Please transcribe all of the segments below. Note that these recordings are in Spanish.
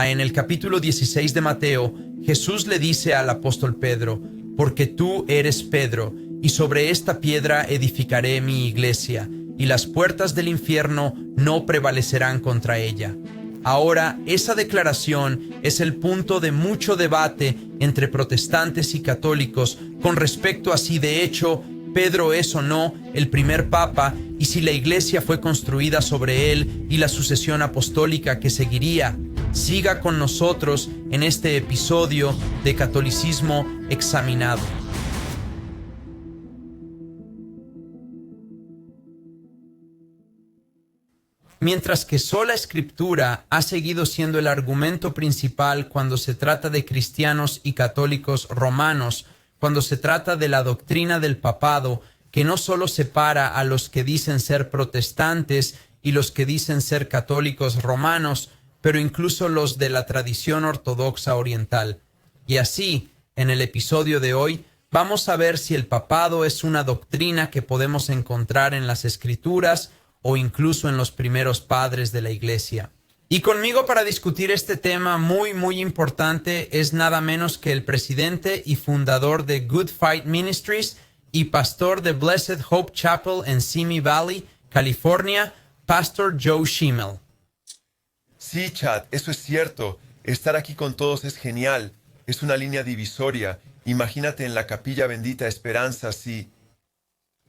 En el capítulo 16 de Mateo, Jesús le dice al apóstol Pedro: porque tú eres Pedro, y sobre esta piedra edificaré mi iglesia, y las puertas del infierno no prevalecerán contra ella. Ahora, esa declaración es el punto de mucho debate entre protestantes y católicos con respecto a si de hecho Pedro es o no el primer papa y si la iglesia fue construida sobre él y la sucesión apostólica que seguiría. Siga con nosotros en este episodio de Catolicismo Examinado. Mientras que sola escritura ha seguido siendo el argumento principal cuando se trata de cristianos y católicos romanos, cuando se trata de la doctrina del papado, que no solo separa a los que dicen ser protestantes y los que dicen ser católicos romanos, pero incluso los de la tradición ortodoxa oriental. Y así, en el episodio de hoy, vamos a ver si el papado es una doctrina que podemos encontrar en las Escrituras o incluso en los primeros padres de la Iglesia. Y conmigo para discutir este tema muy importante es nada menos que el presidente y fundador de Good Fight Ministries y pastor de Blessed Hope Chapel en Simi Valley, California, Pastor Joe Schimmel. Sí, Chad, eso es cierto. Estar aquí con todos es genial. Es una línea divisoria. Imagínate en la Capilla Bendita Esperanza si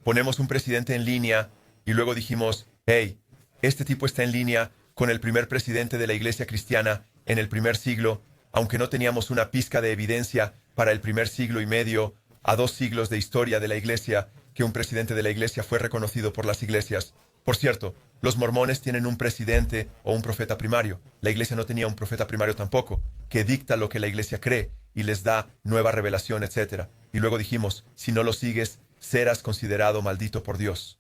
ponemos un presidente en línea y luego dijimos: hey, este tipo está en línea con el primer presidente de la Iglesia cristiana en el primer siglo, aunque no teníamos una pizca de evidencia para el primer siglo y medio, a 2 siglos de historia de la Iglesia, que un presidente de la Iglesia fue reconocido por las iglesias. Por cierto, los mormones tienen un presidente o un profeta primario. La Iglesia no tenía un profeta primario tampoco, que dicta lo que la Iglesia cree y les da nueva revelación, etc. Y luego dijimos: si no lo sigues, serás considerado maldito por Dios.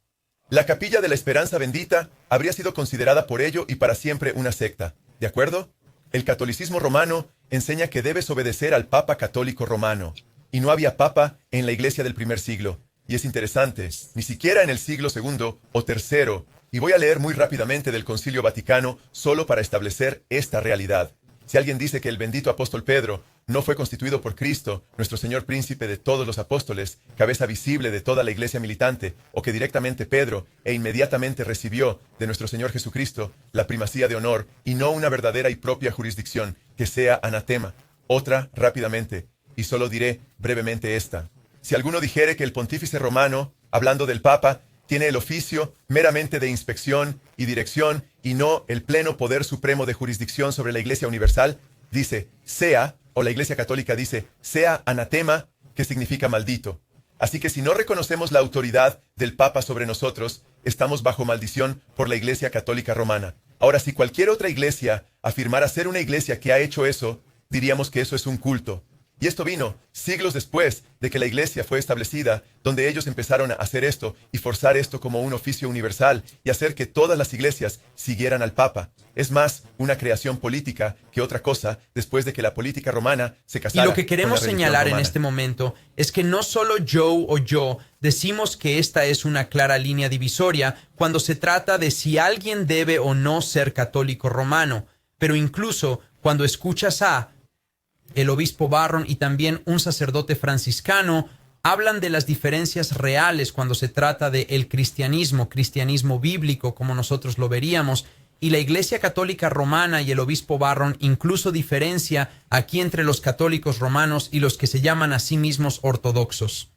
La Capilla de la Esperanza Bendita habría sido considerada por ello y para siempre una secta. ¿De acuerdo? El catolicismo romano enseña que debes obedecer al Papa Católico Romano. Y no había Papa en la Iglesia del primer siglo. Y es interesante, ni siquiera en el siglo II o III. Y voy a leer muy rápidamente del Concilio Vaticano solo para establecer esta realidad. Si alguien dice que el bendito apóstol Pedro no fue constituido por Cristo, nuestro Señor príncipe de todos los apóstoles, cabeza visible de toda la iglesia militante, o que directamente Pedro inmediatamente recibió de nuestro Señor Jesucristo la primacía de honor y no una verdadera y propia jurisdicción, que sea anatema. Otra, rápidamente, y solo diré brevemente esta. Si alguno dijere que el pontífice romano, hablando del Papa, tiene el oficio meramente de inspección y dirección y no el pleno poder supremo de jurisdicción sobre la Iglesia universal, dice sea, o la Iglesia católica dice sea anatema, que significa maldito. Así que si no reconocemos la autoridad del Papa sobre nosotros, estamos bajo maldición por la Iglesia católica romana. Ahora, si cualquier otra iglesia afirmara ser una iglesia que ha hecho eso, diríamos que eso es un culto. Y esto vino siglos después de que la iglesia fue establecida, donde ellos empezaron a hacer esto y forzar esto como un oficio universal y hacer que todas las iglesias siguieran al Papa. Es más una creación política que otra cosa después de que la política romana se casara. Y lo que queremos señalar en este momento es que no solo Joe o yo decimos que esta es una clara línea divisoria cuando se trata de si alguien debe o no ser católico romano, pero incluso cuando escuchas a el obispo Barron y también un sacerdote franciscano hablan de las diferencias reales cuando se trata de el cristianismo bíblico como nosotros lo veríamos, y la Iglesia Católica Romana y el obispo Barron incluso diferencia aquí entre los católicos romanos y los que se llaman a sí mismos ortodoxos.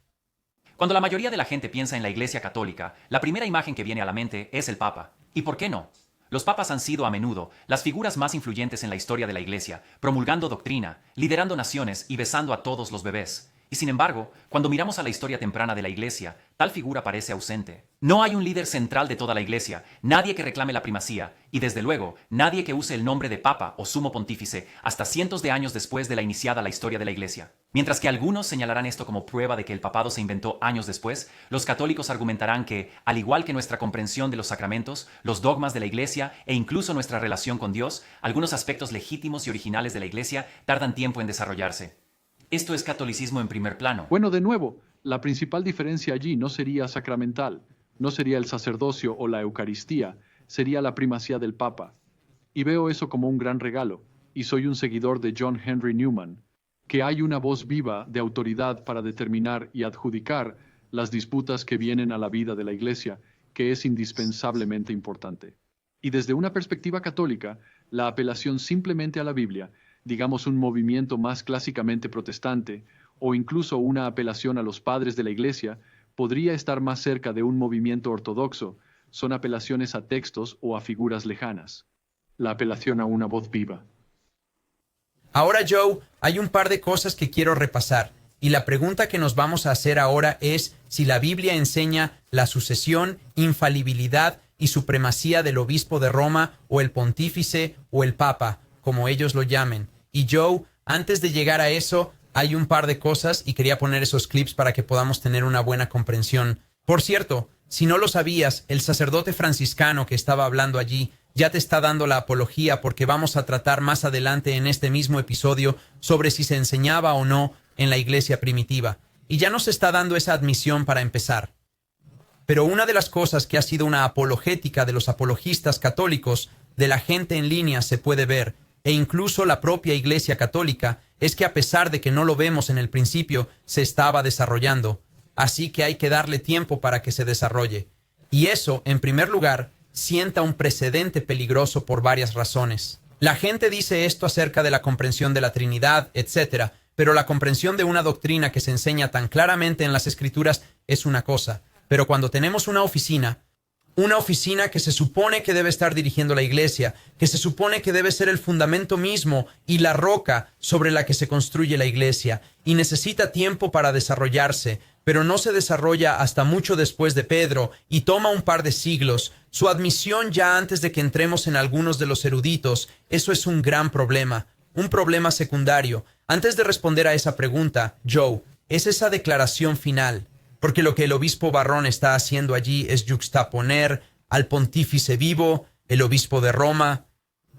Cuando la mayoría de la gente piensa en la Iglesia Católica, la primera imagen que viene a la mente es el Papa. ¿Y por qué no? Los papas han sido a menudo las figuras más influyentes en la historia de la Iglesia, promulgando doctrina, liderando naciones y besando a todos los bebés. Y sin embargo, cuando miramos a la historia temprana de la Iglesia, tal figura parece ausente. No hay un líder central de toda la Iglesia, nadie que reclame la primacía, y desde luego, nadie que use el nombre de Papa o Sumo Pontífice hasta cientos de años después de la iniciada la historia de la Iglesia. Mientras que algunos señalarán esto como prueba de que el papado se inventó años después, los católicos argumentarán que, al igual que nuestra comprensión de los sacramentos, los dogmas de la Iglesia e incluso nuestra relación con Dios, algunos aspectos legítimos y originales de la Iglesia tardan tiempo en desarrollarse. Esto es catolicismo en primer plano. Bueno, de nuevo, la principal diferencia allí no sería sacramental, no sería el sacerdocio o la Eucaristía, sería la primacía del Papa. Y veo eso como un gran regalo. y soy un seguidor de John Henry Newman, que hay una voz viva de autoridad para determinar y adjudicar las disputas que vienen a la vida de la Iglesia, que es indispensablemente importante. Y desde una perspectiva católica, la apelación simplemente a la Biblia, digamos un movimiento más clásicamente protestante, o incluso una apelación a los padres de la Iglesia, podría estar más cerca de un movimiento ortodoxo, son apelaciones a textos o a figuras lejanas. La apelación a una voz viva. Ahora, Joe, hay un par de cosas que quiero repasar, y la pregunta que nos vamos a hacer ahora es si la Biblia enseña la sucesión, infalibilidad y supremacía del obispo de Roma o el pontífice o el papa, como ellos lo llamen. Y Joe, antes de llegar a eso, hay un par de cosas y quería poner esos clips para que podamos tener una buena comprensión. Por cierto, si no lo sabías, el sacerdote franciscano que estaba hablando allí ya te está dando la apología porque vamos a tratar más adelante en este mismo episodio sobre si se enseñaba o no en la iglesia primitiva. Y ya nos está dando esa admisión para empezar. Pero una de las cosas que ha sido una apologética de los apologistas católicos, de la gente en línea se puede ver, e incluso la propia Iglesia Católica, es que a pesar de que no lo vemos en el principio, se estaba desarrollando. Así que hay que darle tiempo para que se desarrolle. Y eso, en primer lugar, sienta un precedente peligroso por varias razones. La gente dice esto acerca de la comprensión de la Trinidad, etc., pero la comprensión de una doctrina que se enseña tan claramente en las Escrituras es una cosa. Pero cuando tenemos una oficina que se supone que debe estar dirigiendo la iglesia, que se supone que debe ser el fundamento mismo y la roca sobre la que se construye la iglesia, y necesita tiempo para desarrollarse, pero no se desarrolla hasta mucho después de Pedro y toma un par de siglos, su admisión ya antes de que entremos en algunos de los eruditos, eso es un gran problema, un problema secundario. Antes de responder a esa pregunta, Joe, es esa declaración final. Porque lo que el obispo Barrón está haciendo allí es yuxtaponer al pontífice vivo, el obispo de Roma,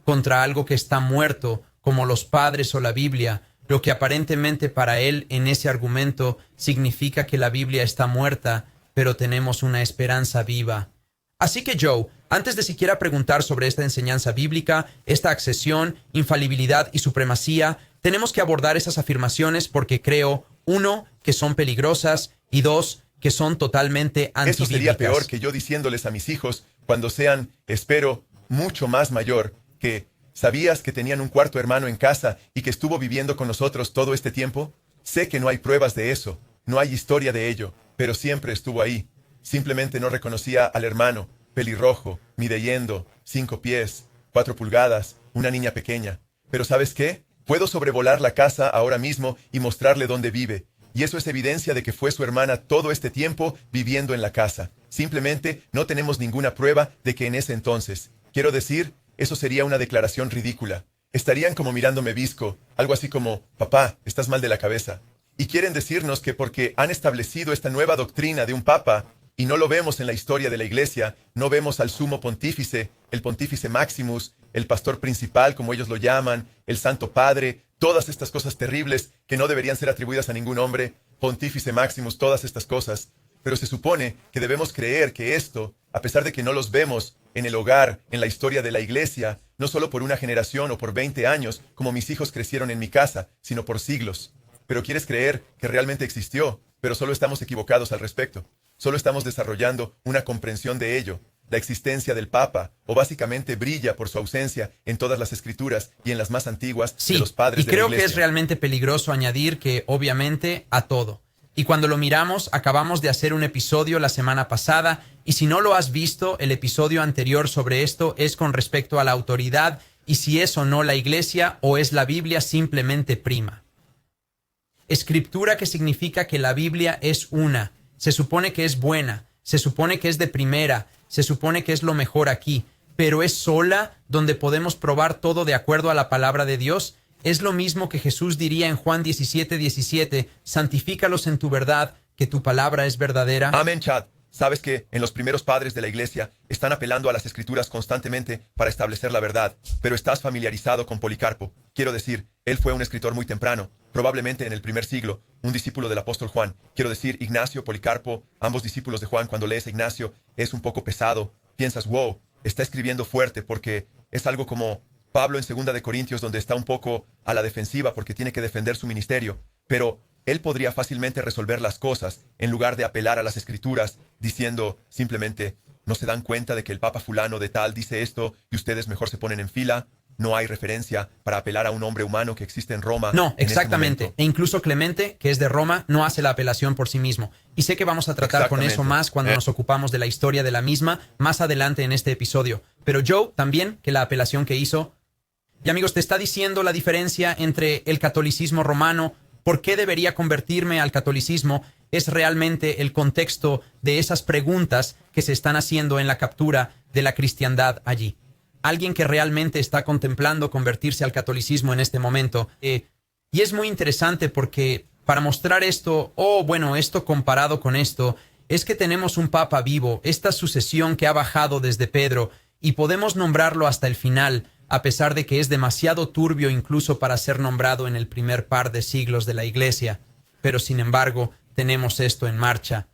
contra algo que está muerto, como los padres o la Biblia, lo que aparentemente para él en ese argumento significa que la Biblia está muerta, pero tenemos una esperanza viva. Así que Joe, antes de siquiera preguntar sobre esta enseñanza bíblica, esta accesión, infalibilidad y supremacía, tenemos que abordar esas afirmaciones porque creo, 1, que son peligrosas, y 2, que son totalmente antibíblicas. Eso sería peor que yo diciéndoles a mis hijos, cuando sean, espero, mucho más mayor, que ¿sabías que tenían un cuarto hermano en casa y que estuvo viviendo con nosotros todo este tiempo? Sé que no hay pruebas de eso, no hay historia de ello, pero siempre estuvo ahí. Simplemente no reconocía al hermano, pelirrojo, mideyendo, 5 pies, 4 pulgadas, una niña pequeña. Pero ¿sabes qué? Puedo sobrevolar la casa ahora mismo y mostrarle dónde vive. Y eso es evidencia de que fue su hermana todo este tiempo viviendo en la casa. Simplemente no tenemos ninguna prueba de que en ese entonces. Quiero decir, eso sería una declaración ridícula. Estarían como mirándome visco, algo así como, papá, estás mal de la cabeza. Y quieren decirnos que porque han establecido esta nueva doctrina de un papa, y no lo vemos en la historia de la iglesia, no vemos al sumo pontífice, el pontífice Maximus, el pastor principal, como ellos lo llaman, el Santo Padre, todas estas cosas terribles que no deberían ser atribuidas a ningún hombre, pontífice Maximus, todas estas cosas. Pero se supone que debemos creer que esto, a pesar de que no los vemos en el hogar, en la historia de la iglesia, no solo por una generación o por 20 años, como mis hijos crecieron en mi casa, sino por siglos. Pero quieres creer que realmente existió, pero solo estamos equivocados al respecto. Solo estamos desarrollando una comprensión de ello. La existencia del Papa, o básicamente brilla por su ausencia en todas las escrituras y en las más antiguas de los padres de la iglesia. Y creo que es realmente peligroso añadir que, obviamente, a todo. Y cuando lo miramos, acabamos de hacer un episodio la semana pasada, y si no lo has visto, el episodio anterior sobre esto es con respecto a la autoridad y si es o no la iglesia o es la Biblia simplemente prima. Escritura que significa que la Biblia es una, se supone que es buena, se supone que es de primera, se supone que es lo mejor aquí, pero es sola donde podemos probar todo de acuerdo a la palabra de Dios. Es lo mismo que Jesús diría en Juan 17:17, santifícalos en tu verdad, que tu palabra es verdadera. Amén, Chad. Sabes que en los primeros padres de la iglesia están apelando a las escrituras constantemente para establecer la verdad, pero estás familiarizado con Policarpo. Quiero decir, él fue un escritor muy temprano, probablemente en el primer siglo, un discípulo del apóstol Juan. Quiero decir, Ignacio, Policarpo, ambos discípulos de Juan. Cuando lees a Ignacio, es un poco pesado. Piensas, wow, está escribiendo fuerte porque es algo como Pablo en 2 de Corintios, donde está un poco a la defensiva porque tiene que defender su ministerio, pero él podría fácilmente resolver las cosas en lugar de apelar a las Escrituras, diciendo simplemente, ¿no se dan cuenta de que el Papa fulano de tal dice esto y ustedes mejor se ponen en fila? No hay referencia para apelar a un hombre humano que existe en Roma. No, en ese exactamente. momento. E incluso Clemente, que es de Roma, no hace la apelación por sí mismo. Y sé que vamos a tratar con eso Exactamente. más cuando nos ocupamos de la historia de la misma más adelante en este episodio. Pero Joe también, que la apelación que hizo. Y amigos, te está diciendo la diferencia entre el catolicismo romano, por qué debería convertirme al catolicismo, es realmente el contexto de esas preguntas que se están haciendo en la captura de la cristiandad allí. Alguien que realmente está contemplando convertirse al catolicismo en este momento. Y es muy interesante porque para mostrar esto, esto comparado con esto, es que tenemos un papa vivo, esta sucesión que ha bajado desde Pedro, y podemos nombrarlo hasta el final, a pesar de que es demasiado turbio incluso para ser nombrado en el primer par de siglos de la Iglesia. Pero sin embargo, tenemos esto en marcha.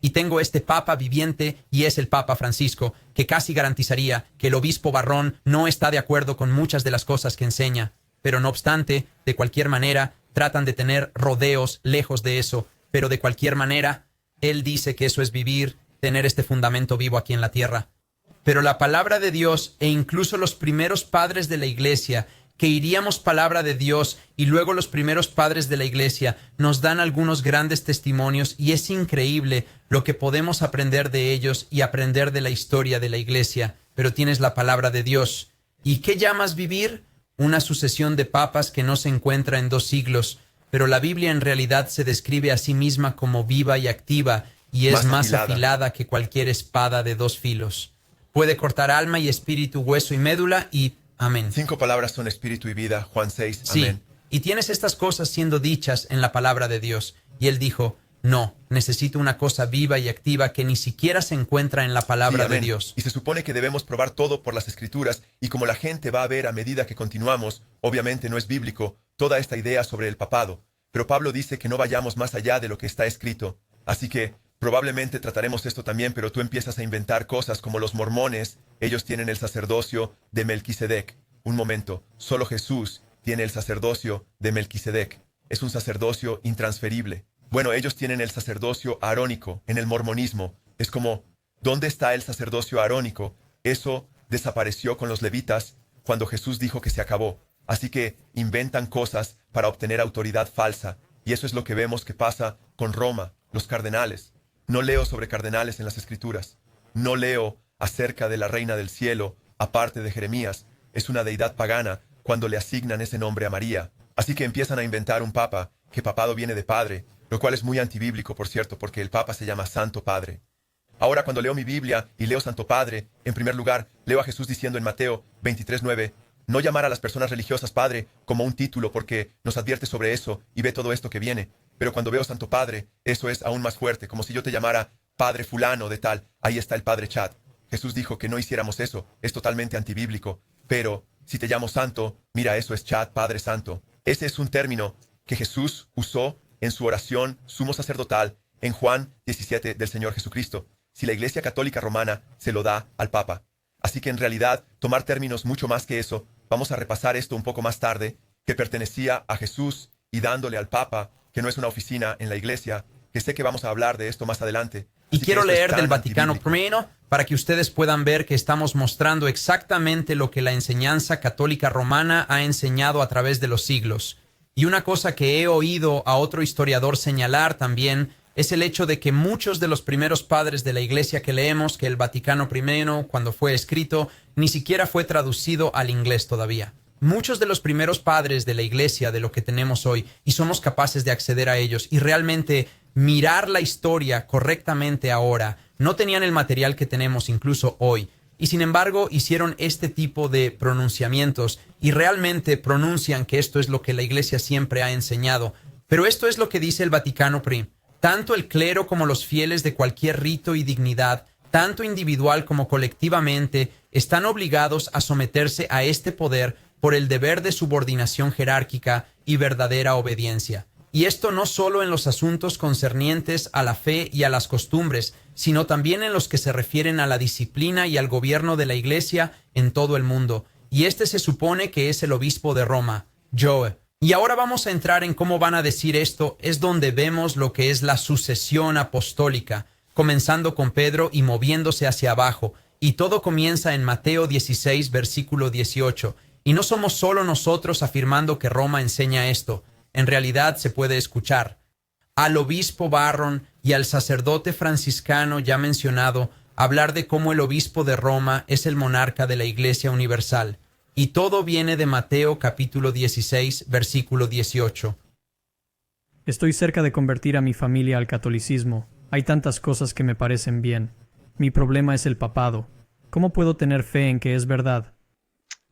Y tengo este papa viviente, y es el Papa Francisco, que casi garantizaría que el obispo Barrón no está de acuerdo con muchas de las cosas que enseña. Pero no obstante, de cualquier manera, tratan de tener rodeos lejos de eso. Pero de cualquier manera, él dice que eso es vivir, tener este fundamento vivo aquí en la tierra. Pero la palabra de Dios e incluso los primeros padres de la Iglesia, que iríamos palabra de Dios y luego los primeros padres de la Iglesia, nos dan algunos grandes testimonios y es increíble lo que podemos aprender de ellos y aprender de la historia de la Iglesia. Pero tienes la palabra de Dios. ¿Y qué llamas vivir? Una sucesión de papas que no se encuentra en 2 siglos, pero la Biblia en realidad se describe a sí misma como viva y activa y es más afilada que cualquier espada de 2 filos. Puede cortar alma y espíritu, hueso y médula y amén. 5 palabras son espíritu y vida, Juan 6, Sí, amén. y tienes estas cosas siendo dichas en la palabra de Dios. Y él dijo, no, necesito una cosa viva y activa que ni siquiera se encuentra en la palabra Sí, de amén. Dios. Y se supone que debemos probar todo por las Escrituras, y como la gente va a ver a medida que continuamos, obviamente no es bíblico, toda esta idea sobre el papado. Pero Pablo dice que no vayamos más allá de lo que está escrito. Así que probablemente trataremos esto también, pero tú empiezas a inventar cosas como los mormones. Ellos tienen el sacerdocio de Melquisedec. Un momento, solo Jesús tiene el sacerdocio de Melquisedec. Es un sacerdocio intransferible. Bueno, ellos tienen el sacerdocio arónico en el mormonismo. Es como, ¿dónde está el sacerdocio arónico? Eso desapareció con los levitas cuando Jesús dijo que se acabó. Así que inventan cosas para obtener autoridad falsa. Y eso es lo que vemos que pasa con Roma, los cardenales. No leo sobre cardenales en las Escrituras. No leo acerca de la reina del cielo, aparte de Jeremías. Es una deidad pagana cuando le asignan ese nombre a María. Así que empiezan a inventar un papa, que papado viene de padre, lo cual es muy antibíblico, por cierto, porque el papa se llama Santo Padre. Ahora, cuando leo mi Biblia y leo Santo Padre, en primer lugar, leo a Jesús diciendo en Mateo 23:9, no llamar a las personas religiosas Padre como un título porque nos advierte sobre eso y ve todo esto que viene. Pero cuando veo Santo Padre, eso es aún más fuerte, como si yo te llamara Padre fulano de tal. Ahí está el Padre Chad. Jesús dijo que no hiciéramos eso. Es totalmente antibíblico. Pero si te llamo Santo, mira, eso es Chad, Padre Santo. Ese es un término que Jesús usó en su oración sumo sacerdotal en Juan 17 del Señor Jesucristo. Si la Iglesia Católica Romana se lo da al Papa. Así que en realidad, tomar términos mucho más que eso, vamos a repasar esto un poco más tarde, que pertenecía a Jesús y dándole al Papa, que no es una oficina en la Iglesia, que sé que vamos a hablar de esto más adelante. Y Así quiero que esto es leer tan del Vaticano antibíblico. I para que ustedes puedan ver que estamos mostrando exactamente lo que la enseñanza católica romana ha enseñado a través de los siglos. Y una cosa que he oído a otro historiador señalar también es el hecho de que muchos de los primeros padres de la Iglesia que leemos, que el Vaticano I, cuando fue escrito, ni siquiera fue traducido al inglés todavía. Muchos de los primeros padres de la Iglesia, de lo que tenemos hoy, y somos capaces de acceder a ellos y realmente mirar la historia correctamente ahora, no tenían el material que tenemos incluso hoy. Y sin embargo, hicieron este tipo de pronunciamientos y realmente pronuncian que esto es lo que la Iglesia siempre ha enseñado. Pero esto es lo que dice el Vaticano I. Tanto el clero como los fieles de cualquier rito y dignidad, tanto individual como colectivamente, están obligados a someterse a este poder por el deber de subordinación jerárquica y verdadera obediencia. Y esto no solo en los asuntos concernientes a la fe y a las costumbres, sino también en los que se refieren a la disciplina y al gobierno de la Iglesia en todo el mundo. y este se supone que es el obispo de Roma, Joe. Y ahora vamos a entrar en cómo van a decir esto, es donde vemos lo que es la sucesión apostólica, comenzando con Pedro y moviéndose hacia abajo, y todo comienza en Mateo 16, versículo 18. Y no somos solo nosotros afirmando que Roma enseña esto, en realidad se puede escuchar. Al obispo Barron y al sacerdote franciscano ya mencionado, hablar de cómo el obispo de Roma es el monarca de la Iglesia Universal. Y todo viene de Mateo capítulo 16, versículo 18. Estoy cerca de convertir a mi familia al catolicismo. Hay tantas cosas que me parecen bien. Mi problema es el papado. ¿Cómo puedo tener fe en que es verdad?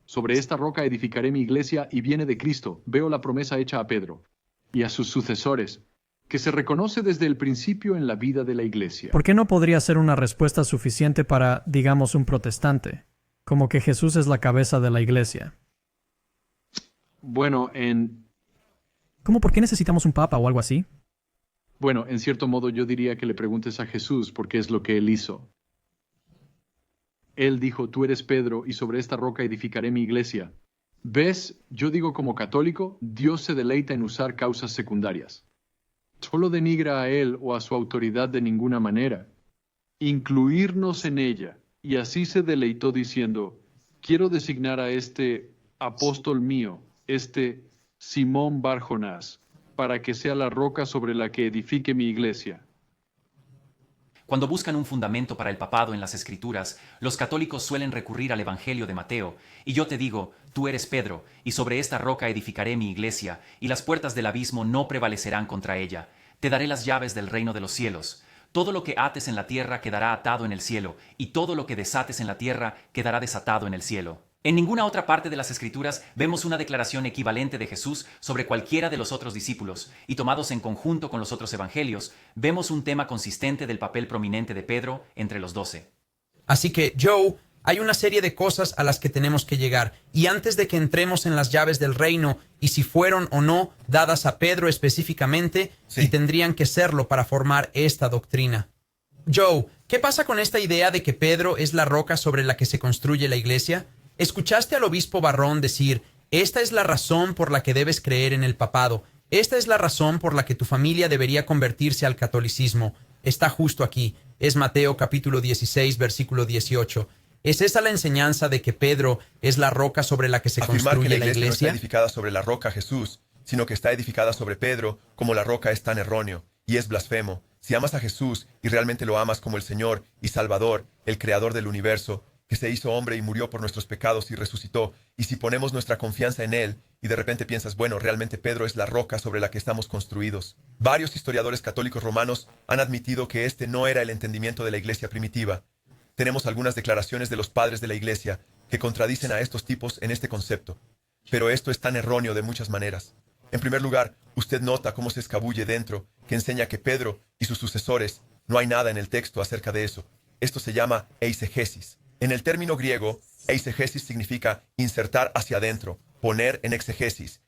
Sobre esta roca edificaré mi iglesia y viene de Cristo. Veo la promesa hecha a Pedro y a sus sucesores, que se reconoce desde el principio en la vida de la iglesia. ¿Por qué no podría ser una respuesta suficiente para, digamos, un protestante? Como que Jesús es la cabeza de la iglesia. Bueno, ¿Cómo por qué necesitamos un papa o algo así? en cierto modo yo diría que le preguntes a Jesús porque es lo que él hizo. Él dijo, tú eres Pedro y sobre esta roca edificaré mi iglesia. ¿Ves? Yo digo como católico, Dios se deleita en usar causas secundarias. Solo denigra a él o a su autoridad de ninguna manera. Incluirnos en ella. Y así se deleitó diciendo, quiero designar a este apóstol mío, este Simón Bar Jonás, para que sea la roca sobre la que edifique mi iglesia. Cuando buscan un fundamento para el papado en las Escrituras, los católicos suelen recurrir al Evangelio de Mateo, y yo te digo, tú eres Pedro, y sobre esta roca edificaré mi iglesia, y las puertas del abismo no prevalecerán contra ella. Te daré las llaves del reino de los cielos. Todo lo que ates en la tierra quedará atado en el cielo, y todo lo que desates en la tierra quedará desatado en el cielo. En ninguna otra parte de las Escrituras vemos una declaración equivalente de Jesús sobre cualquiera de los otros discípulos, y tomados en conjunto con los otros evangelios, vemos un tema consistente del papel prominente de Pedro entre los 12. Así que, Joe, hay una serie de cosas a las que tenemos que llegar, y antes de que entremos en las llaves del reino, y si fueron o no dadas a Pedro específicamente, Sí. y tendrían que serlo para formar esta doctrina. Joe, ¿qué pasa con esta idea de que Pedro es la roca sobre la que se construye la iglesia? ¿Escuchaste al obispo Barrón decir, esta es la razón por la que debes creer en el papado, esta es la razón por la que tu familia debería convertirse al catolicismo? Está justo aquí, es Mateo capítulo 16, versículo 18. ¿Es esa la enseñanza de que Pedro es la roca sobre la que se Afirmar que construye la la iglesia no está iglesia? edificada sobre la roca Jesús, sino que está edificada sobre Pedro, como la roca es tan erróneo, y es blasfemo. Si amas a Jesús y realmente lo amas como el Señor y Salvador, el Creador del universo, que se hizo hombre y murió por nuestros pecados y resucitó, y si ponemos nuestra confianza en Él, y de repente piensas, bueno, realmente Pedro es la roca sobre la que estamos construidos. Varios historiadores católicos romanos han admitido que este no era el entendimiento de la iglesia primitiva. Tenemos algunas declaraciones de los padres de la iglesia que contradicen a estos tipos en este concepto. Pero esto es tan erróneo de muchas maneras. En primer lugar, usted nota cómo se escabulle dentro, que enseña que Pedro y sus sucesores, no hay nada en el texto acerca de eso. Esto se llama eisegesis. En el término griego, eisegesis significa insertar hacia adentro, poner en exegesis,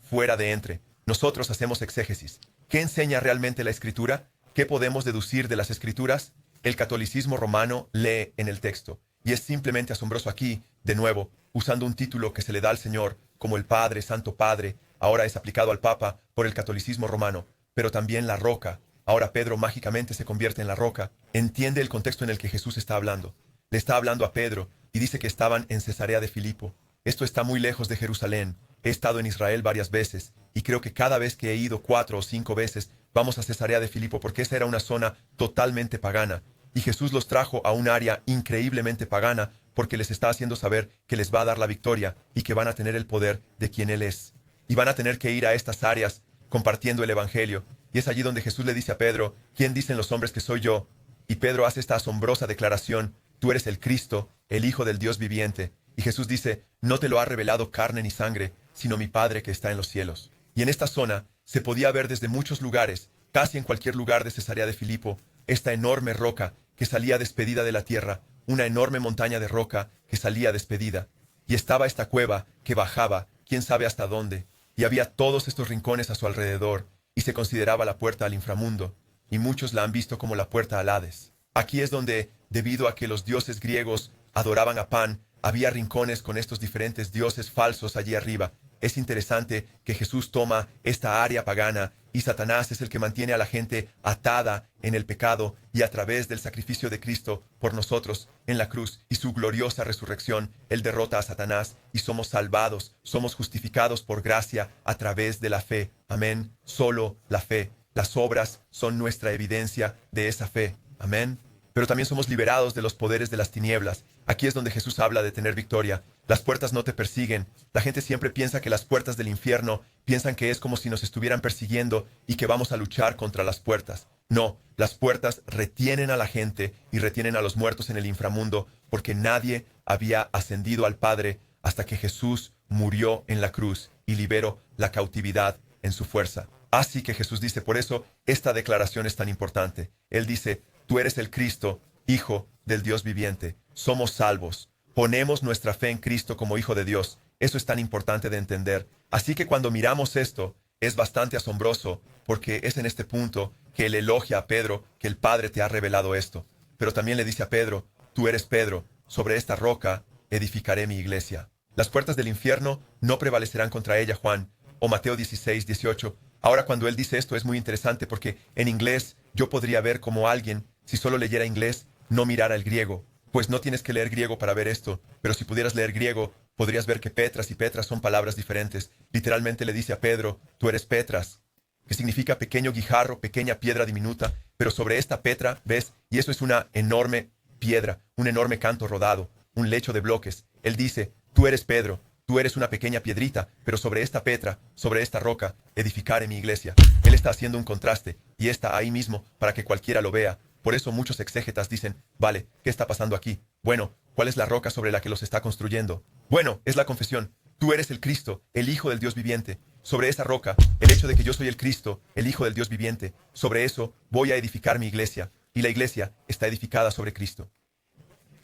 fuera de entre. Nosotros hacemos exégesis. ¿Qué enseña realmente la Escritura? ¿Qué podemos deducir de las Escrituras? El catolicismo romano lee en el texto, y es simplemente asombroso aquí, de nuevo, usando un título que se le da al Señor, como el Padre, Santo Padre, ahora es aplicado al Papa por el catolicismo romano, pero también la roca. Ahora Pedro mágicamente se convierte en la roca. Entiende el contexto en el que Jesús está hablando. Le está hablando a Pedro y dice que estaban en Cesarea de Filipo. Esto está muy lejos de Jerusalén. He estado en Israel varias veces y creo que cada vez que he ido 4 o 5 veces vamos a Cesarea de Filipo porque esa era una zona totalmente pagana. Y Jesús los trajo a un área increíblemente pagana porque les está haciendo saber que les va a dar la victoria y que van a tener el poder de quien Él es. Y van a tener que ir a estas áreas compartiendo el Evangelio. Y es allí donde Jesús le dice a Pedro, ¿quién dicen los hombres que soy yo? Y Pedro hace esta asombrosa declaración, tú eres el Cristo, el Hijo del Dios viviente. Y Jesús dice, no te lo ha revelado carne ni sangre, sino mi Padre que está en los cielos. Y en esta zona se podía ver desde muchos lugares, casi en cualquier lugar de Cesarea de Filipo, esta enorme roca que salía despedida de la tierra, una enorme montaña de roca que salía despedida. Y estaba esta cueva que bajaba, quién sabe hasta dónde, y había todos estos rincones a su alrededor, y se consideraba la puerta al inframundo, y muchos la han visto como la puerta al Hades. Aquí es donde, debido a que los dioses griegos adoraban a Pan, Había rincones con estos diferentes dioses falsos allí arriba. Es interesante que Jesús toma esta área pagana y Satanás es el que mantiene a la gente atada en el pecado, y a través del sacrificio de Cristo por nosotros en la cruz y su gloriosa resurrección, Él derrota a Satanás y somos salvados, somos justificados por gracia a través de la fe. Amén. Solo la fe. Las obras son nuestra evidencia de esa fe. Amén. Pero también somos liberados de los poderes de las tinieblas. Aquí es donde Jesús habla de tener victoria. Las puertas no te persiguen. La gente siempre piensa que las puertas del infierno piensan que es como si nos estuvieran persiguiendo y que vamos a luchar contra las puertas. No, las puertas retienen a la gente y retienen a los muertos en el inframundo, porque nadie había ascendido al Padre hasta que Jesús murió en la cruz y liberó la cautividad en su fuerza. Así que Jesús dice, por eso esta declaración es tan importante. Él dice, tú eres el Cristo, Hijo del Dios viviente. Somos salvos. Ponemos nuestra fe en Cristo como Hijo de Dios. Eso es tan importante de entender. Así que cuando miramos esto, es bastante asombroso, porque es en este punto que Él elogia a Pedro que el Padre te ha revelado esto. Pero también le dice a Pedro, tú eres Pedro, sobre esta roca edificaré mi iglesia. Las puertas del infierno no prevalecerán contra ella, Juan, o Mateo 16, 18. Ahora, cuando Él dice esto es muy interesante porque en inglés yo podría ver como alguien, si solo leyera inglés, no mirara el griego. Pues no tienes que leer griego para ver esto, pero si pudieras leer griego, podrías ver que Petras y Petras son palabras diferentes. Literalmente le dice a Pedro, tú eres Petras, que significa pequeño guijarro, pequeña piedra diminuta, pero sobre esta Petra, ¿ves? Y eso es una enorme piedra, un enorme canto rodado, un lecho de bloques. Él dice, tú eres Pedro, tú eres una pequeña piedrita, pero sobre esta Petra, sobre esta roca, edificaré mi iglesia. Él está haciendo un contraste, y está ahí mismo para que cualquiera lo vea. Por eso muchos exégetas dicen, vale, ¿qué está pasando aquí? Bueno, ¿cuál es la roca sobre la que los está construyendo? Bueno, es la confesión. Tú eres el Cristo, el Hijo del Dios viviente. Sobre esa roca, el hecho de que yo soy el Cristo, el Hijo del Dios viviente, sobre eso voy a edificar mi iglesia, y la iglesia está edificada sobre Cristo.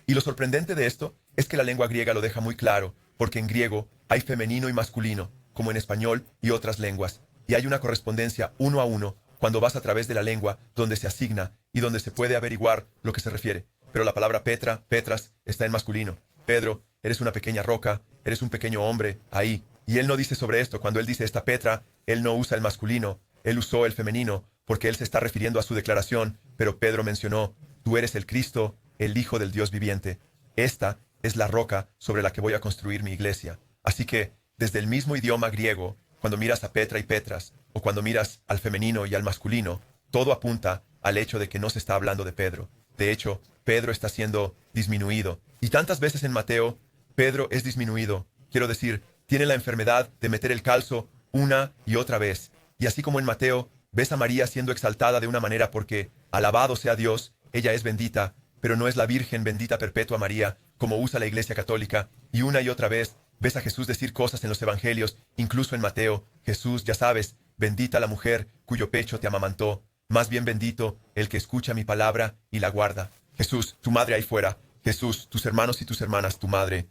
Y lo sorprendente de esto es que la lengua griega lo deja muy claro, porque en griego hay femenino y masculino, como en español y otras lenguas, y hay una correspondencia uno a uno cuando vas a través de la lengua donde se asigna y donde se puede averiguar lo que se refiere. Pero la palabra Petra, Petras, está en masculino. Pedro, eres una pequeña roca, eres un pequeño hombre, ahí. Y Él no dice sobre esto, cuando Él dice esta Petra, Él no usa el masculino, Él usó el femenino, porque Él se está refiriendo a su declaración, pero Pedro mencionó, tú eres el Cristo, el Hijo del Dios viviente. Esta es la roca sobre la que voy a construir mi iglesia. Así que, desde el mismo idioma griego, cuando miras a Petra y Petras, o cuando miras al femenino y al masculino, todo apunta al hecho de que no se está hablando de Pedro. De hecho, Pedro está siendo disminuido. Y tantas veces en Mateo, Pedro es disminuido. Quiero decir, tiene la enfermedad de meter el calzo una y otra vez. Y así como en Mateo, ves a María siendo exaltada de una manera porque, alabado sea Dios, ella es bendita, pero no es la Virgen bendita perpetua María, como usa la Iglesia Católica. Y una y otra vez, ves a Jesús decir cosas en los Evangelios, incluso en Mateo. Jesús, ya sabes, bendita la mujer cuyo pecho te amamantó. Más bien bendito el que escucha mi palabra y la guarda. Jesús, tu madre ahí fuera. Jesús, tus hermanos y tus hermanas, tu madre.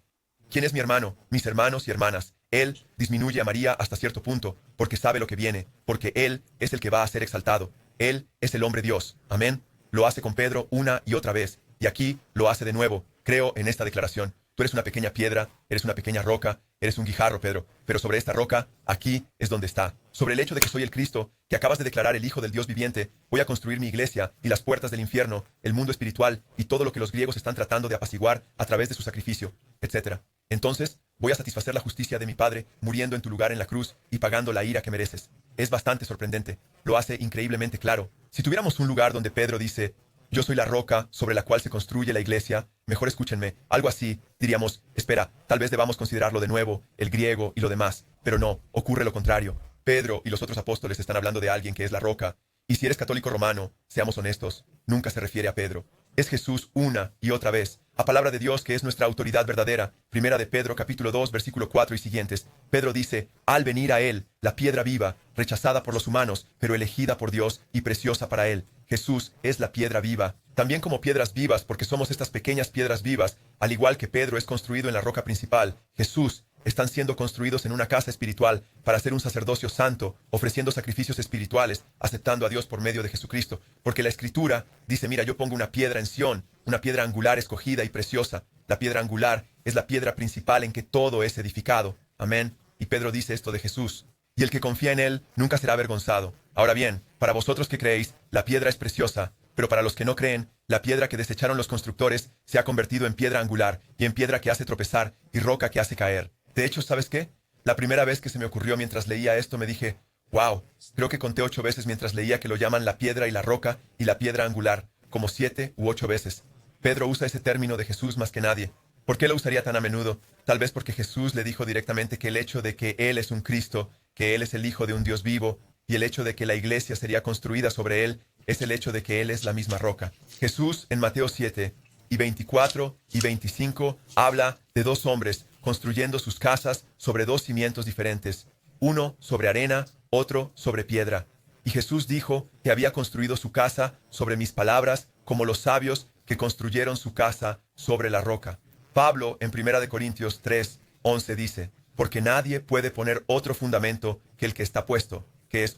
¿Quién es mi hermano? Mis hermanos y hermanas. Él disminuye a María hasta cierto punto, porque sabe lo que viene, porque Él es el que va a ser exaltado. Él es el hombre Dios. Amén. Lo hace con Pedro una y otra vez, y aquí lo hace de nuevo. Creo en esta declaración. Tú eres una pequeña piedra, eres una pequeña roca, eres un guijarro, Pedro, pero sobre esta roca, aquí es donde está. Sobre el hecho de que soy el Cristo, que acabas de declarar el Hijo del Dios viviente, voy a construir mi iglesia y las puertas del infierno, el mundo espiritual y todo lo que los griegos están tratando de apaciguar a través de su sacrificio, etc. Entonces, voy a satisfacer la justicia de mi Padre, muriendo en tu lugar en la cruz y pagando la ira que mereces. Es bastante sorprendente. Lo hace increíblemente claro. Si tuviéramos un lugar donde Pedro dice, yo soy la roca sobre la cual se construye la iglesia, mejor escúchenme, algo así, diríamos, espera, tal vez debamos considerarlo de nuevo, el griego y lo demás, pero no, ocurre lo contrario. Pedro y los otros apóstoles están hablando de alguien que es la roca, y si eres católico romano, seamos honestos, nunca se refiere a Pedro. Es Jesús una y otra vez, a palabra de Dios que es nuestra autoridad verdadera. Primera de Pedro capítulo 2 versículo 4 y siguientes. Pedro dice, al venir a Él, la piedra viva, rechazada por los humanos, pero elegida por Dios y preciosa para Él. Jesús es la piedra viva. También como piedras vivas, porque somos estas pequeñas piedras vivas, al igual que Pedro es construido en la roca principal, Jesús están siendo construidos en una casa espiritual para ser un sacerdocio santo, ofreciendo sacrificios espirituales, aceptando a Dios por medio de Jesucristo. Porque la Escritura dice, mira, yo pongo una piedra en Sión, una piedra angular escogida y preciosa. la piedra angular, es la piedra principal en que todo es edificado. Amén. Y Pedro dice esto de Jesús. Y el que confía en él nunca será avergonzado. Ahora bien, para vosotros que creéis, la piedra es preciosa, pero para los que no creen, la piedra que desecharon los constructores se ha convertido en piedra angular y en piedra que hace tropezar y roca que hace caer. De hecho, ¿sabes qué? La primera vez que se me ocurrió mientras leía esto me dije, wow, creo que conté 8 veces mientras leía que lo llaman la piedra y la roca y la piedra angular, como 7 u 8 veces. Pedro usa ese término de Jesús más que nadie. ¿Por qué lo usaría tan a menudo? Tal vez porque Jesús le dijo directamente que el hecho de que Él es un Cristo, que Él es el Hijo de un Dios vivo, y el hecho de que la iglesia sería construida sobre Él, es el hecho de que Él es la misma roca. Jesús en Mateo 7 y 24 y 25 habla de 2 hombres construyendo sus casas sobre 2 cimientos diferentes, uno sobre arena, otro sobre piedra. Y Jesús dijo que había construido su casa sobre mis palabras, como los sabios que construyeron su casa sobre la roca. Pablo en 1 Corintios 3:11 dice, porque nadie puede poner otro fundamento que el que está puesto, que es,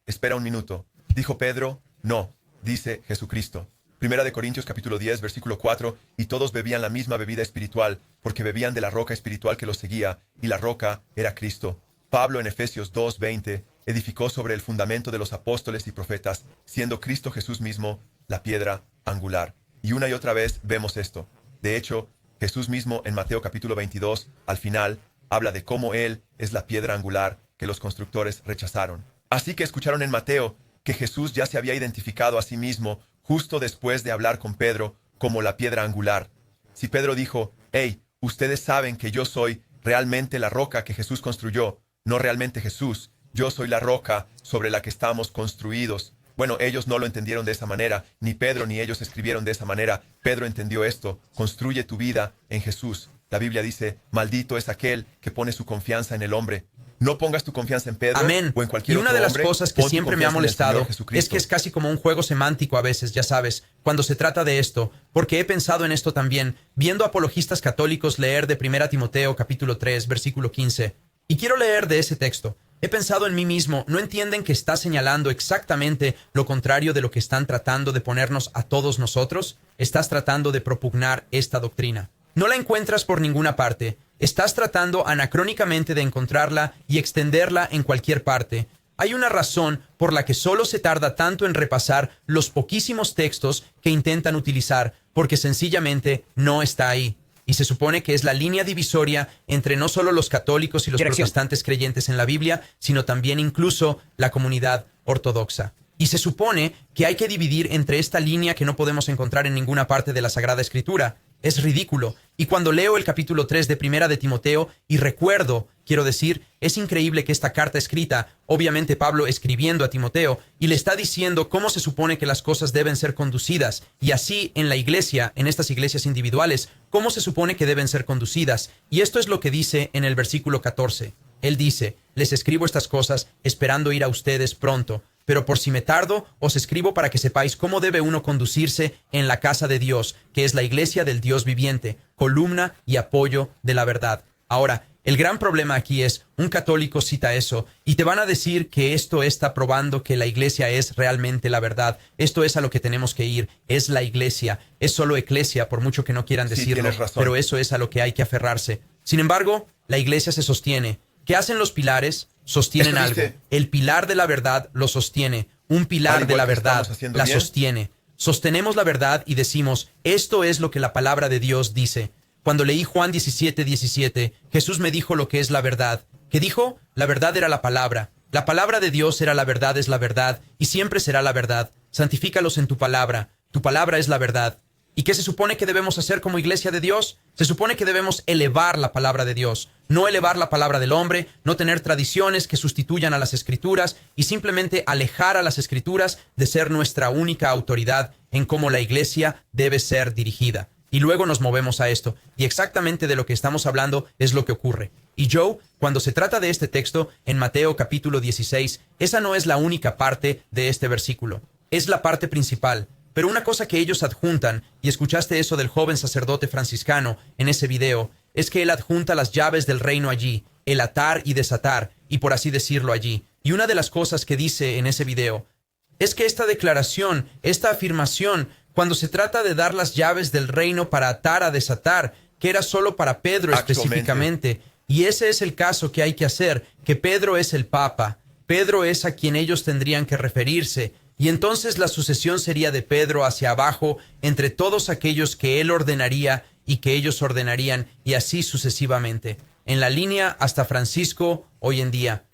espera un minuto. Dijo Pedro, no, dice Jesucristo. 1 Corintios capítulo 10, versículo 4, y todos bebían la misma bebida espiritual, porque bebían de la roca espiritual que los seguía, y la roca era Cristo. Pablo en Efesios 2:20 edificó sobre el fundamento de los apóstoles y profetas, siendo Cristo Jesús mismo la piedra angular. Y una y otra vez vemos esto. De hecho, Jesús mismo en Mateo capítulo 22, al final, habla de cómo Él es la piedra angular que los constructores rechazaron. Así que escucharon en Mateo que Jesús ya se había identificado a sí mismo justo después de hablar con Pedro como la piedra angular. Si Pedro dijo, hey, ustedes saben que yo soy realmente la roca que Jesús construyó, no realmente Jesús, yo soy la roca sobre la que estamos construidos. Bueno, ellos no lo entendieron de esa manera, ni Pedro ni ellos escribieron de esa manera. Pedro entendió esto, construye tu vida en Jesús. La Biblia dice, maldito es aquel que pone su confianza en el hombre. No pongas tu confianza en Pedro Amén. o en cualquier Y una otro de las hombre, cosas que pon tu siempre me ha confianza en el Señor molestado Jesucristo. es que es casi como un juego semántico a veces, ya sabes, cuando se trata de esto, porque he pensado en esto también, viendo apologistas católicos leer de 1 Timoteo capítulo 3, versículo 15. Y quiero leer de ese texto. He pensado en mí mismo, ¿no entienden que está señalando exactamente lo contrario de lo que están tratando de ponernos a todos nosotros? Estás tratando de propugnar esta doctrina. No la encuentras por ninguna parte. Estás tratando anacrónicamente de encontrarla y extenderla en cualquier parte. Hay una razón por la que solo se tarda tanto en repasar los poquísimos textos que intentan utilizar, porque sencillamente no está ahí. Y se supone que es la línea divisoria entre no solo los católicos y los protestantes creyentes en la Biblia, sino también incluso la comunidad ortodoxa. Y se supone que hay que dividir entre esta línea que no podemos encontrar en ninguna parte de la Sagrada Escritura. Es ridículo. Y cuando leo el capítulo 3 de 1 de Timoteo y recuerdo, quiero decir, es increíble que esta carta escrita, obviamente Pablo escribiendo a Timoteo, y le está diciendo cómo se supone que las cosas deben ser conducidas, y así en la iglesia, en estas iglesias individuales, cómo se supone que deben ser conducidas. Y esto es lo que dice en el versículo 14. Él dice, les escribo estas cosas esperando ir a ustedes pronto, pero por si me tardo, os escribo para que sepáis cómo debe uno conducirse en la casa de Dios, que es la iglesia del Dios viviente, columna y apoyo de la verdad. Ahora, el gran problema aquí es, un católico cita eso, y te van a decir que esto está probando que la iglesia es realmente la verdad. Esto es a lo que tenemos que ir, es la iglesia, es solo eclesia, por mucho que no quieran decirlo, tienes razón. pero eso es a lo que hay que aferrarse. Sin embargo, la iglesia se sostiene. ¿Qué hacen los pilares? Sostienen Esto algo. dice- El pilar de la verdad lo sostiene. Un Al pilar igual de la que verdad estamos haciendo la bien. sostiene. Sostenemos la verdad y decimos, esto es lo que la palabra de Dios dice. Cuando leí Juan 17:17, Jesús me dijo lo que es la verdad. ¿Qué dijo? La verdad era la palabra. La palabra de Dios era la verdad es la verdad, y siempre será la verdad. Santifícalos en tu palabra. Tu palabra es la verdad. ¿Y qué se supone que debemos hacer como iglesia de Dios? Se supone que debemos elevar la palabra de Dios, no elevar la palabra del hombre, no tener tradiciones que sustituyan a las Escrituras y simplemente alejar a las Escrituras de ser nuestra única autoridad en cómo la iglesia debe ser dirigida. Y luego nos movemos a esto, y exactamente de lo que estamos hablando es lo que ocurre. Y Joe, cuando se trata de este texto, en Mateo capítulo 16, esa no es la única parte de este versículo, es la parte principal. Pero una cosa que ellos adjuntan, y escuchaste eso del joven sacerdote franciscano en ese video, es que él adjunta las llaves del reino allí, el atar y desatar, y por así decirlo allí. Y una de las cosas que dice en ese video es que esta declaración, esta afirmación, cuando se trata de dar las llaves del reino para atar a desatar, que era solo para Pedro específicamente. Y ese es el caso que hay que hacer, que Pedro es el Papa. Pedro es a quien ellos tendrían que referirse. Y entonces la sucesión sería de Pedro hacia abajo, entre todos aquellos que él ordenaría y que ellos ordenarían, y así sucesivamente, en la línea hasta Francisco hoy en día.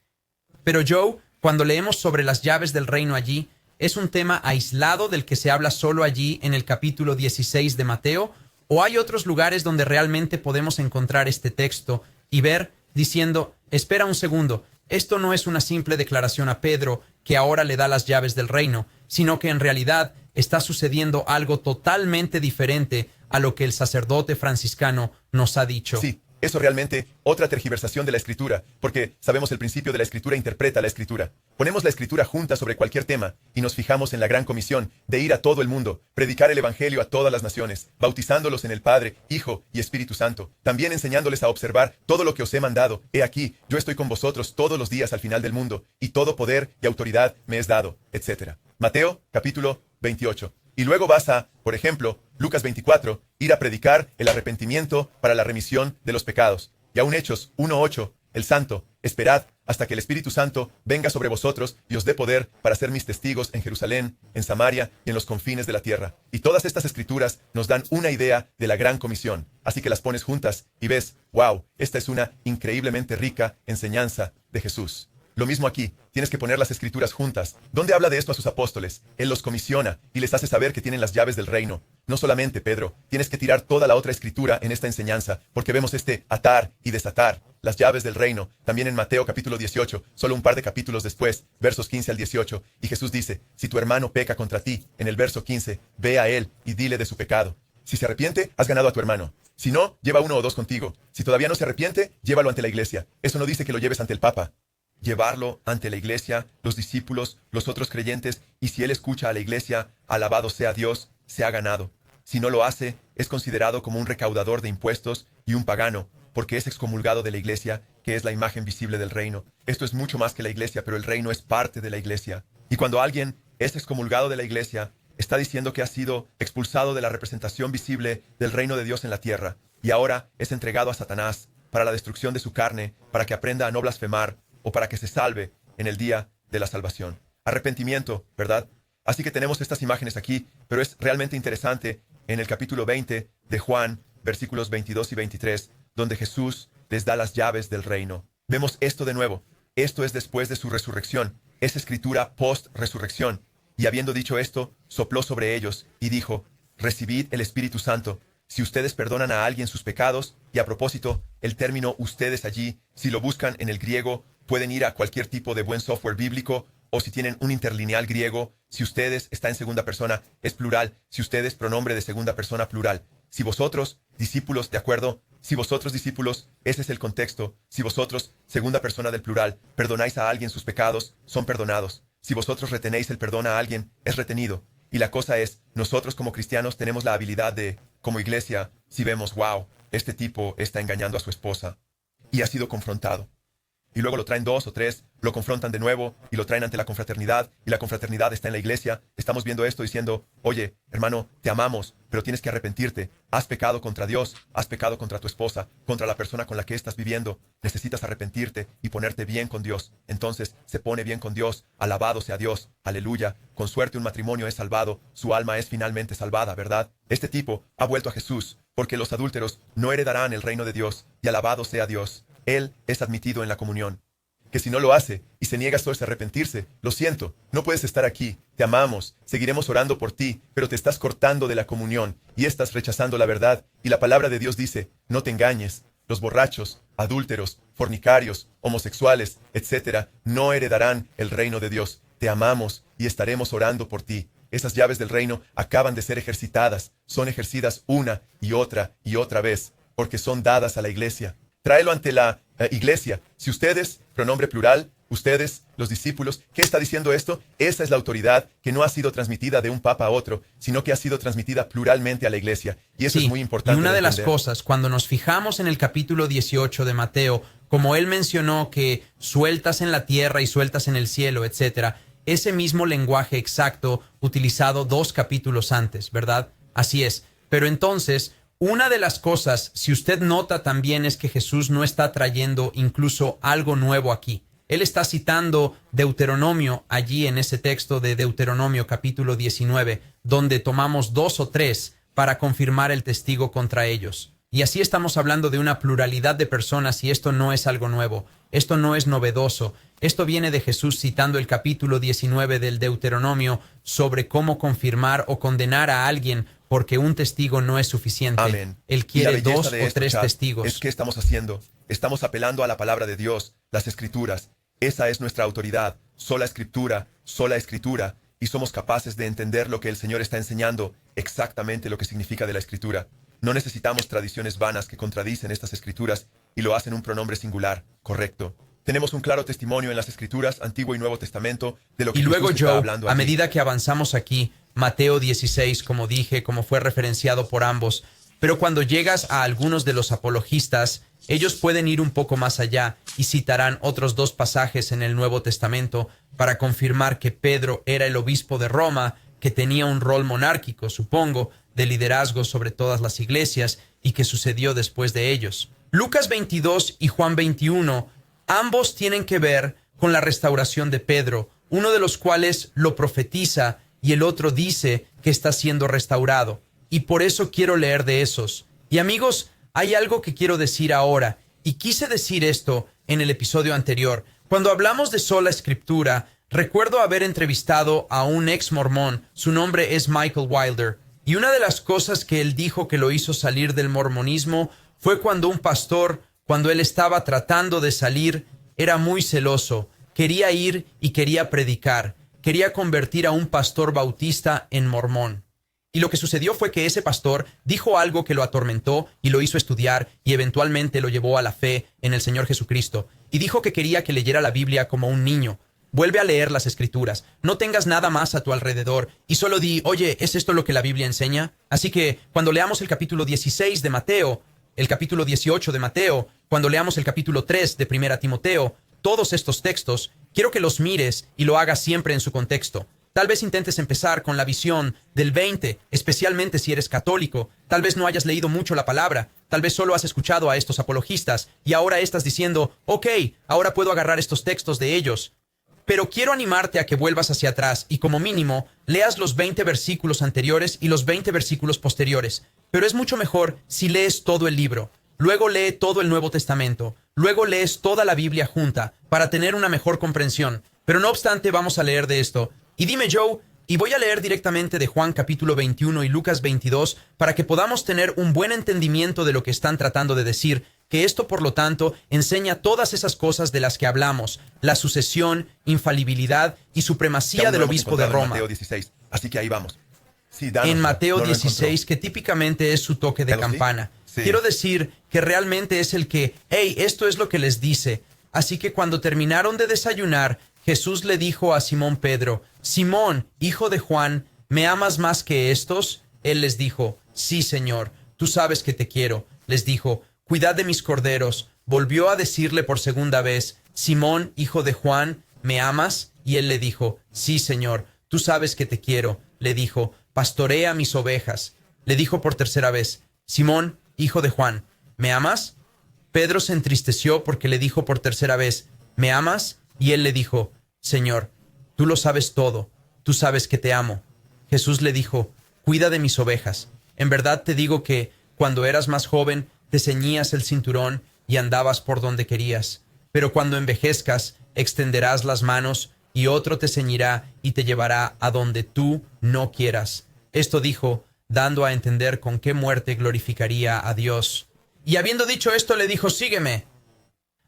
Pero Joe, cuando leemos sobre las llaves del reino allí, ¿es un tema aislado del que se habla solo allí en el capítulo 16 de Mateo? ¿O hay otros lugares donde realmente podemos encontrar este texto y ver diciendo, espera un segundo, esto no es una simple declaración a Pedro que ahora le da las llaves del reino, sino que en realidad está sucediendo algo totalmente diferente a lo que el sacerdote franciscano nos ha dicho? Sí, eso realmente otra tergiversación de la Escritura, porque sabemos el principio de la Escritura interpreta la Escritura. Ponemos la Escritura junta sobre cualquier tema y nos fijamos en la gran comisión de ir a todo el mundo, predicar el Evangelio a todas las naciones, bautizándolos en el Padre, Hijo y Espíritu Santo, también enseñándoles a observar todo lo que os he mandado. He aquí, yo estoy con vosotros todos los días al final del mundo, y todo poder y autoridad me es dado, etc. Mateo, capítulo 28. Y luego vas a, por ejemplo, Lucas 24, ir a predicar el arrepentimiento para la remisión de los pecados. Y aún Hechos 1:8, el Santo, esperad hasta que el Espíritu Santo venga sobre vosotros y os dé poder para ser mis testigos en Jerusalén, en Samaria y en los confines de la tierra. Y todas estas escrituras nos dan una idea de la gran comisión. Así que las pones juntas y ves, wow, esta es una increíblemente rica enseñanza de Jesús. Lo mismo aquí, tienes que poner las escrituras juntas. ¿Dónde habla de esto a sus apóstoles? Él los comisiona y les hace saber que tienen las llaves del reino. No solamente, Pedro, tienes que tirar toda la otra escritura en esta enseñanza, porque vemos este atar y desatar, las llaves del reino, también en Mateo capítulo 18, solo un par de capítulos después, versos 15 al 18, y Jesús dice, si tu hermano peca contra ti, en el verso 15, ve a él y dile de su pecado. Si se arrepiente, has ganado a tu hermano. Si no, lleva 1 o 2 contigo. Si todavía no se arrepiente, llévalo ante la iglesia. Eso no dice que lo lleves ante el Papa. Llevarlo ante la iglesia, los discípulos, los otros creyentes, y si él escucha a la iglesia, alabado sea Dios, se ha ganado. Si no lo hace, es considerado como un recaudador de impuestos y un pagano, porque es excomulgado de la iglesia, que es la imagen visible del reino. Esto es mucho más que la iglesia, pero el reino es parte de la iglesia. Y cuando alguien es excomulgado de la iglesia, está diciendo que ha sido expulsado de la representación visible del reino de Dios en la tierra, y ahora es entregado a Satanás para la destrucción de su carne, para que aprenda a no blasfemar, o para que se salve en el día de la salvación. Arrepentimiento, ¿verdad? Así que tenemos estas imágenes aquí, pero es realmente interesante en el capítulo 20 de Juan, versículos 22 y 23, donde Jesús les da las llaves del reino. Vemos esto de nuevo. Esto es después de su resurrección. Es escritura post-resurrección. Y habiendo dicho esto, sopló sobre ellos y dijo, recibid el Espíritu Santo. Si ustedes perdonan a alguien sus pecados, y a propósito, el término ustedes allí, si lo buscan en el griego, pueden ir a cualquier tipo de buen software bíblico, o si tienen un interlineal griego, si ustedes está en segunda persona, es plural, si ustedes pronombre de segunda persona plural. Si vosotros, discípulos, ¿de acuerdo? Si vosotros, discípulos, ese es el contexto. Si vosotros, segunda persona del plural, perdonáis a alguien sus pecados, son perdonados. Si vosotros retenéis el perdón a alguien, es retenido. Y la cosa es, nosotros como cristianos tenemos la habilidad de, como iglesia, si vemos, wow, este tipo está engañando a su esposa y ha sido confrontado. Y luego lo traen 2 o 3, lo confrontan de nuevo y lo traen ante la confraternidad, y la confraternidad está en la iglesia. Estamos viendo esto diciendo, oye, hermano, te amamos, pero tienes que arrepentirte. Has pecado contra Dios, has pecado contra tu esposa, contra la persona con la que estás viviendo. Necesitas arrepentirte y ponerte bien con Dios. Entonces se pone bien con Dios, alabado sea Dios, aleluya. Con suerte un matrimonio es salvado, su alma es finalmente salvada, ¿verdad? Este tipo ha vuelto a Jesús, porque los adúlteros no heredarán el reino de Dios, y alabado sea Dios. Él es admitido en la comunión. Que si no lo hace y se niega a arrepentirse, lo siento, no puedes estar aquí, te amamos, seguiremos orando por ti, pero te estás cortando de la comunión y estás rechazando la verdad. Y la palabra de Dios dice, no te engañes, los borrachos, adúlteros, fornicarios, homosexuales, etc., no heredarán el reino de Dios. Te amamos y estaremos orando por ti. Esas llaves del reino acaban de ser ejercitadas, son ejercidas una y otra vez, porque son dadas a la iglesia. Tráelo ante la iglesia. Si ustedes, pronombre plural, ustedes, los discípulos, ¿qué está diciendo esto? Esa es la autoridad que no ha sido transmitida de un papa a otro, sino que ha sido transmitida pluralmente a la iglesia. Y eso es muy importante. Y una de las cosas, cuando nos fijamos en el capítulo 18 de Mateo, como él mencionó que sueltas en la tierra y sueltas en el cielo, etc., ese mismo lenguaje exacto utilizado 2 capítulos antes, ¿verdad? Así es. Pero entonces, Una de las cosas, si usted nota también, es que Jesús no está trayendo incluso algo nuevo aquí. Él está citando Deuteronomio allí en ese texto de Deuteronomio capítulo 19, donde tomamos 2 o 3 para confirmar el testigo contra ellos. Y así estamos hablando de una pluralidad de personas y esto no es algo nuevo, esto no es novedoso. Esto viene de Jesús citando el capítulo 19 del Deuteronomio sobre cómo confirmar o condenar a alguien porque un testigo no es suficiente. Amén. Él quiere 2 o 3 testigos. Es que estamos haciendo. Estamos apelando a la palabra de Dios, las Escrituras. Esa es nuestra autoridad. Sola Escritura, y somos capaces de entender lo que el Señor está enseñando, exactamente lo que significa de la Escritura. No necesitamos tradiciones vanas que contradicen estas Escrituras y lo hacen un pronombre singular, correcto. Tenemos un claro testimonio en las Escrituras, Antiguo y Nuevo Testamento, de lo que y luego Jesús está Joe, hablando a aquí. medida que avanzamos aquí, Mateo 16, como dije, como fue referenciado por ambos, pero cuando llegas a algunos de los apologistas, ellos pueden ir un poco más allá y citarán otros 2 pasajes en el Nuevo Testamento para confirmar que Pedro era el obispo de Roma, que tenía un rol monárquico, supongo, de liderazgo sobre todas las iglesias y que sucedió después de ellos. Lucas 22 y Juan 21, ambos tienen que ver con la restauración de Pedro, uno de los cuales lo profetiza y el otro dice que está siendo restaurado. Y por eso quiero leer de esos. Y amigos, hay algo que quiero decir ahora, y quise decir esto en el episodio anterior. Cuando hablamos de sola escritura, recuerdo haber entrevistado a un ex mormón, su nombre es Michael Wilder, y una de las cosas que él dijo que lo hizo salir del mormonismo fue cuando un pastor, cuando él estaba tratando de salir, era muy celoso, quería ir y quería predicar, quería convertir a un pastor bautista en mormón. Y lo que sucedió fue que ese pastor dijo algo que lo atormentó y lo hizo estudiar y eventualmente lo llevó a la fe en el Señor Jesucristo. Y dijo que quería que leyera la Biblia como un niño. Vuelve a leer las Escrituras. No tengas nada más a tu alrededor y solo di, oye, ¿es esto lo que la Biblia enseña? Así que cuando leamos el capítulo 16 de Mateo, el capítulo 18 de Mateo, cuando leamos el capítulo 3 de 1 Timoteo, todos estos textos, quiero que los mires y lo hagas siempre en su contexto. Tal vez intentes empezar con la visión del 20, especialmente si eres católico. Tal vez no hayas leído mucho la palabra. Tal vez solo has escuchado a estos apologistas y ahora estás diciendo, ok, ahora puedo agarrar estos textos de ellos. Pero quiero animarte a que vuelvas hacia atrás y como mínimo leas los 20 versículos anteriores y los 20 versículos posteriores. Pero es mucho mejor si lees todo el libro. Luego lee todo el Nuevo Testamento. Luego lees toda la Biblia junta para tener una mejor comprensión. Pero no obstante, vamos a leer de esto. Y dime, Joe, y voy a leer directamente de Juan capítulo 21 y Lucas 22 para que podamos tener un buen entendimiento de lo que están tratando de decir, que esto, por lo tanto, enseña todas esas cosas de las que hablamos, la sucesión, infalibilidad y supremacía del obispo de Roma. Mateo 16, así que ahí vamos. Sí, En Mateo no lo 16, encontró. que típicamente es su toque de ¿Ya lo sí? campana. Sí. Quiero decir que realmente es el que, hey, esto es lo que les dice. Así que cuando terminaron de desayunar, Jesús le dijo a Simón Pedro, Simón, hijo de Juan, ¿me amas más que estos? Él les dijo, sí, Señor, tú sabes que te quiero. Les dijo, cuidad de mis corderos. Volvió a decirle por segunda vez, Simón, hijo de Juan, ¿me amas? Y él le dijo, sí, Señor, tú sabes que te quiero. Le dijo, pastorea mis ovejas. Le dijo por tercera vez, Simón, hijo de Juan, ¿me amas? Pedro se entristeció porque le dijo por tercera vez, ¿me amas? Y él le dijo, Señor, tú lo sabes todo, tú sabes que te amo. Jesús le dijo, cuida de mis ovejas. En verdad te digo que, cuando eras más joven, te ceñías el cinturón y andabas por donde querías. Pero cuando envejezcas, extenderás las manos y otro te ceñirá y te llevará a donde tú no quieras. Esto dijo, dando a entender con qué muerte glorificaría a Dios. Y habiendo dicho esto, le dijo, sígueme.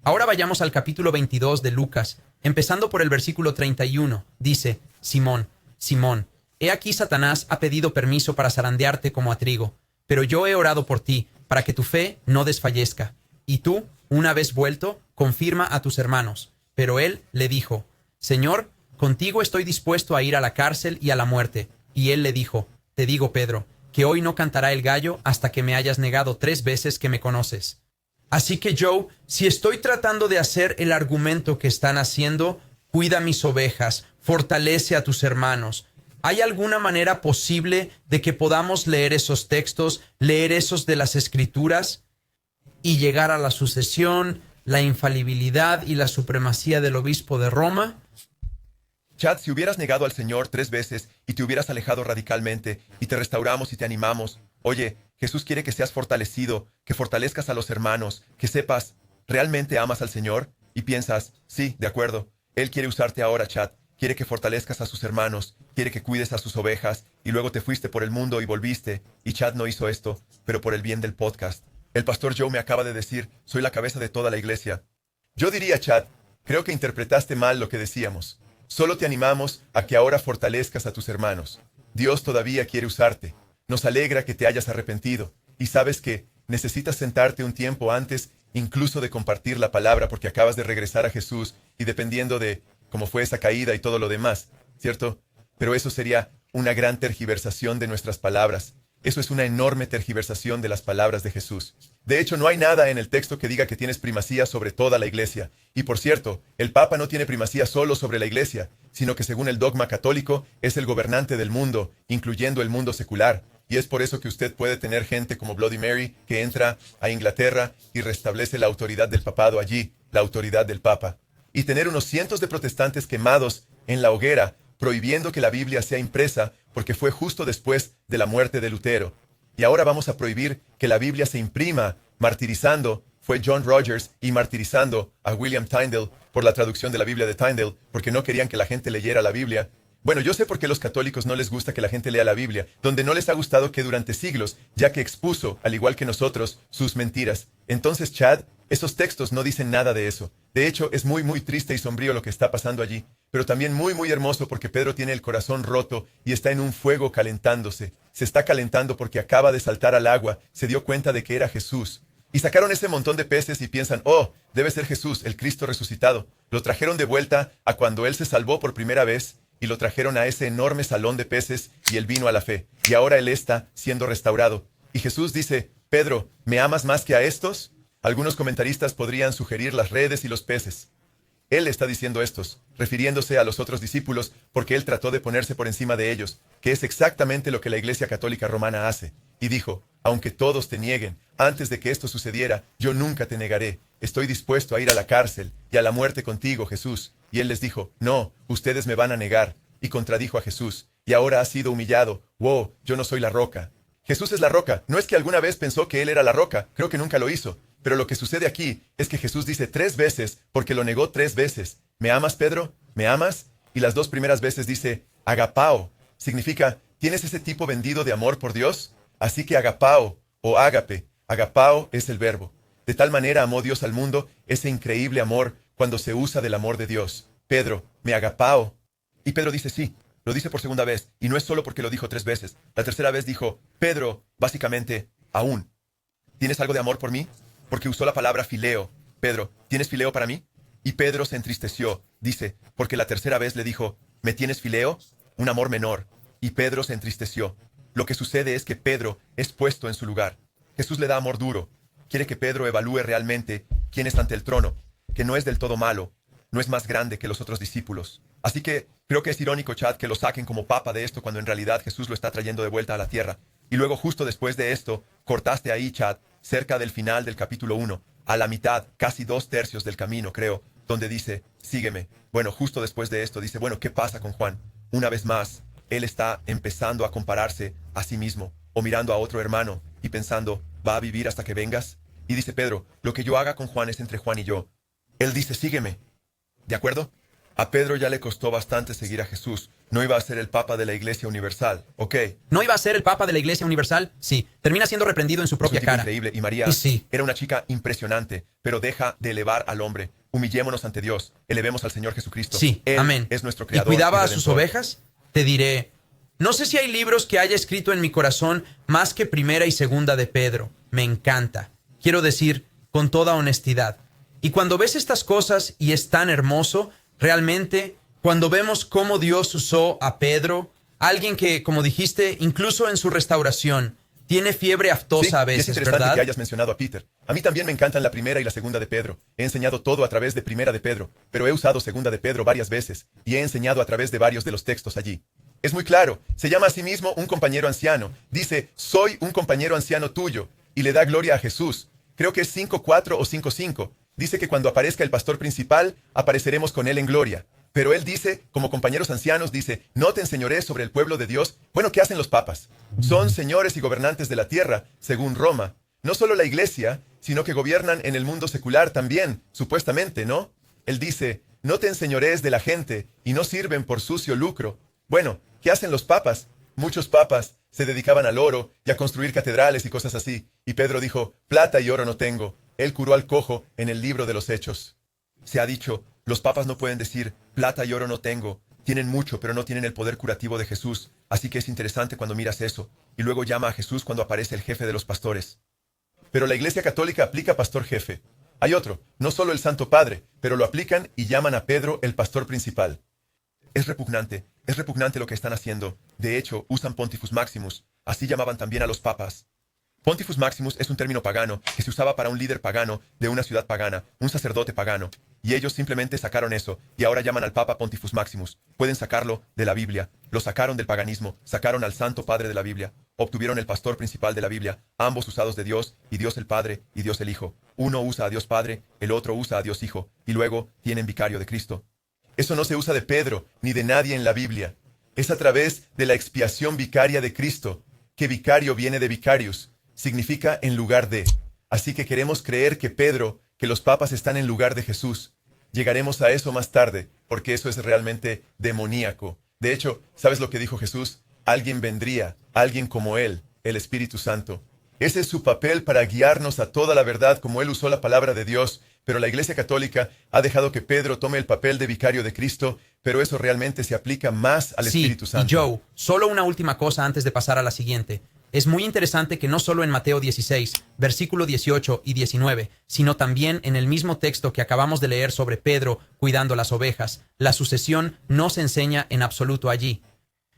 Ahora vayamos al capítulo 22 de Lucas, empezando por el versículo 31. Dice, Simón, Simón, he aquí Satanás ha pedido permiso para zarandearte como a trigo, pero yo he orado por ti, para que tu fe no desfallezca. Y tú, una vez vuelto, confirma a tus hermanos. Pero él le dijo, Señor, contigo estoy dispuesto a ir a la cárcel y a la muerte. Y él le dijo, te digo, Pedro, que hoy no cantará el gallo hasta que me hayas negado 3 veces que me conoces. Así que Joe, si estoy tratando de hacer el argumento que están haciendo, cuida mis ovejas, fortalece a tus hermanos. ¿Hay alguna manera posible de que podamos leer esos textos, leer esos de las Escrituras y llegar a la sucesión, la infalibilidad y la supremacía del obispo de Roma? Chad, si hubieras negado al Señor 3 veces y te hubieras alejado radicalmente y te restauramos y te animamos, oye, Jesús quiere que seas fortalecido, que fortalezcas a los hermanos, que sepas, ¿realmente amas al Señor? Y piensas, sí, de acuerdo, Él quiere usarte ahora, Chad, quiere que fortalezcas a sus hermanos, quiere que cuides a sus ovejas, y luego te fuiste por el mundo y volviste, y Chad no hizo esto, pero por el bien del podcast. El pastor Joe me acaba de decir, soy la cabeza de toda la iglesia. Yo diría, Chad, creo que interpretaste mal lo que decíamos. Solo te animamos a que ahora fortalezcas a tus hermanos. Dios todavía quiere usarte. Nos alegra que te hayas arrepentido. Y sabes que necesitas sentarte un tiempo antes incluso de compartir la palabra porque acabas de regresar a Jesús y dependiendo de cómo fue esa caída y todo lo demás, ¿cierto? Pero eso sería una gran tergiversación de nuestras palabras. Eso es una enorme tergiversación de las palabras de Jesús. De hecho, no hay nada en el texto que diga que tienes primacía sobre toda la iglesia. Y por cierto, el Papa no tiene primacía solo sobre la iglesia, sino que según el dogma católico es el gobernante del mundo, incluyendo el mundo secular. Y es por eso que usted puede tener gente como Bloody Mary que entra a Inglaterra y restablece la autoridad del papado allí, la autoridad del Papa. Y tener unos cientos de protestantes quemados en la hoguera, prohibiendo que la Biblia sea impresa porque fue justo después de la muerte de Lutero. Y ahora vamos a prohibir que la Biblia se imprima, martirizando, fue John Rogers, y martirizando a William Tyndale por la traducción de la Biblia de Tyndale, porque no querían que la gente leyera la Biblia. Bueno, yo sé por qué a los católicos no les gusta que la gente lea la Biblia, donde no les ha gustado que durante siglos, ya que expuso, al igual que nosotros, sus mentiras. Entonces, Chad, esos textos no dicen nada de eso. De hecho, es muy, muy triste y sombrío lo que está pasando allí, pero también muy, muy hermoso porque Pedro tiene el corazón roto y está en un fuego calentándose. Se está calentando porque acaba de saltar al agua, se dio cuenta de que era Jesús. Y sacaron ese montón de peces y piensan, oh, debe ser Jesús, el Cristo resucitado. Lo trajeron de vuelta a cuando Él se salvó por primera vez y lo trajeron a ese enorme salón de peces y Él vino a la fe. Y ahora Él está siendo restaurado. Y Jesús dice, Pedro, ¿me amas más que a estos? Algunos comentaristas podrían sugerir las redes y los peces. Él está diciendo estos, refiriéndose a los otros discípulos, porque Él trató de ponerse por encima de ellos, que es exactamente lo que la Iglesia Católica Romana hace. Y dijo, aunque todos te nieguen, antes de que esto sucediera, yo nunca te negaré. Estoy dispuesto a ir a la cárcel y a la muerte contigo, Jesús. Y Él les dijo, no, ustedes me van a negar. Y contradijo a Jesús. Y ahora ha sido humillado. Wow, yo no soy la roca. Jesús es la roca. No es que alguna vez pensó que Él era la roca. Creo que nunca lo hizo. Pero lo que sucede aquí es que Jesús dice 3 veces, porque lo negó 3 veces. ¿Me amas, Pedro? ¿Me amas? Y las 2 primeras veces dice, agapao. Significa, ¿tienes ese tipo vendido de amor por Dios? Así que agapao, o ágape. Agapao es el verbo. De tal manera amó Dios al mundo, ese increíble amor, cuando se usa del amor de Dios. Pedro, ¿me agapao? Y Pedro dice sí. Lo dice por segunda vez. Y no es solo porque lo dijo 3 veces. La tercera vez dijo, Pedro, básicamente, aún. ¿Tienes algo de amor por mí? Porque usó la palabra fileo. Pedro, ¿tienes fileo para mí? Y Pedro se entristeció. Dice, porque la tercera vez le dijo, ¿me tienes fileo? Un amor menor. Y Pedro se entristeció. Lo que sucede es que Pedro es puesto en su lugar. Jesús le da amor duro. Quiere que Pedro evalúe realmente quién es ante el trono, que no es del todo malo, no es más grande que los otros discípulos. Así que creo que es irónico, Chad, que lo saquen como papa de esto cuando en realidad Jesús lo está trayendo de vuelta a la tierra. Y luego justo después de esto, cortaste ahí, Chad, cerca del final del capítulo 1, a la mitad, casi 2/3 del camino, creo, donde dice, sígueme. Bueno, justo después de esto dice, bueno, ¿qué pasa con Juan? Una vez más, él está empezando a compararse a sí mismo, o mirando a otro hermano, y pensando, ¿va a vivir hasta que vengas? Y dice Pedro, lo que yo haga con Juan es entre Juan y yo. Él dice, sígueme. ¿De acuerdo? A Pedro ya le costó bastante seguir a Jesús. No iba a ser el Papa de la Iglesia Universal, ¿ok? ¿No iba a ser el Papa de la Iglesia Universal? Sí. Termina siendo reprendido en su propia Es un tipo cara. increíble. Y María Y sí. era una chica impresionante, pero deja de elevar al hombre. Humillémonos ante Dios. Elevemos al Señor Jesucristo. Sí, Él amén. es nuestro ¿Y creador. cuidaba a redentor. sus ovejas? Te diré, no sé si hay libros que haya escrito en mi corazón más que Primera y Segunda de Pedro. Me encanta. Quiero decir, con toda honestidad. Y cuando ves estas cosas y es tan hermoso, realmente, cuando vemos cómo Dios usó a Pedro, alguien que, como dijiste, incluso en su restauración, tiene fiebre aftosa a y es veces, interesante ¿verdad? que hayas mencionado a Peter. A mí también me encantan la primera y la segunda de Pedro. He enseñado todo a través de Primera de Pedro, pero he usado Segunda de Pedro varias veces y he enseñado a través de varios de los textos allí. Es muy claro. Se llama a sí mismo un compañero anciano. Dice, soy un compañero anciano tuyo. Y le da gloria a Jesús. Creo que es 5:4 o 5:5. Dice que cuando aparezca el pastor principal, apareceremos con él en gloria. Pero él dice, como compañeros ancianos, dice, no te enseñoré sobre el pueblo de Dios. Bueno, ¿qué hacen los papas? Son señores y gobernantes de la tierra, según Roma. No solo la iglesia, sino que gobiernan en el mundo secular también, supuestamente, ¿no? Él dice, no te enseñorees de la gente, y no sirven por sucio lucro. Bueno, ¿qué hacen los papas? Muchos papas se dedicaban al oro y a construir catedrales y cosas así. Y Pedro dijo, plata y oro no tengo. Él curó al cojo en el libro de los Hechos. Se ha dicho, los papas no pueden decir, plata y oro no tengo. Tienen mucho, pero no tienen el poder curativo de Jesús. Así que es interesante cuando miras eso. Y luego llama a Jesús cuando aparece el jefe de los pastores. Pero la Iglesia Católica aplica pastor jefe. Hay otro, no solo el Santo Padre, pero lo aplican y llaman a Pedro el pastor principal. Es repugnante lo que están haciendo. De hecho, usan Pontifex Maximus. Así llamaban también a los papas. Pontifex Maximus es un término pagano que se usaba para un líder pagano de una ciudad pagana, un sacerdote pagano. Y ellos simplemente sacaron eso, y ahora llaman al Papa Pontifex Maximus. Pueden sacarlo de la Biblia. Lo sacaron del paganismo, sacaron al Santo Padre de la Biblia. Obtuvieron el pastor principal de la Biblia, ambos usados de Dios, y Dios el Padre, y Dios el Hijo. Uno usa a Dios Padre, el otro usa a Dios Hijo, y luego tienen vicario de Cristo. Eso no se usa de Pedro, ni de nadie en la Biblia. Es a través de la expiación vicaria de Cristo, que vicario viene de vicarius, significa en lugar de. Así que queremos creer que Pedro, que los papas están en lugar de Jesús. Llegaremos a eso más tarde, porque eso es realmente demoníaco. De hecho, ¿sabes lo que dijo Jesús? Alguien vendría, alguien como Él, el Espíritu Santo. Ese es su papel para guiarnos a toda la verdad como Él usó la palabra de Dios. Pero la Iglesia Católica ha dejado que Pedro tome el papel de vicario de Cristo, pero eso realmente se aplica más al Espíritu Santo. Y Joe, solo una última cosa antes de pasar a la siguiente. Es muy interesante que no solo en Mateo 16, versículo 18 y 19, sino también en el mismo texto que acabamos de leer sobre Pedro cuidando las ovejas, la sucesión no se enseña en absoluto allí.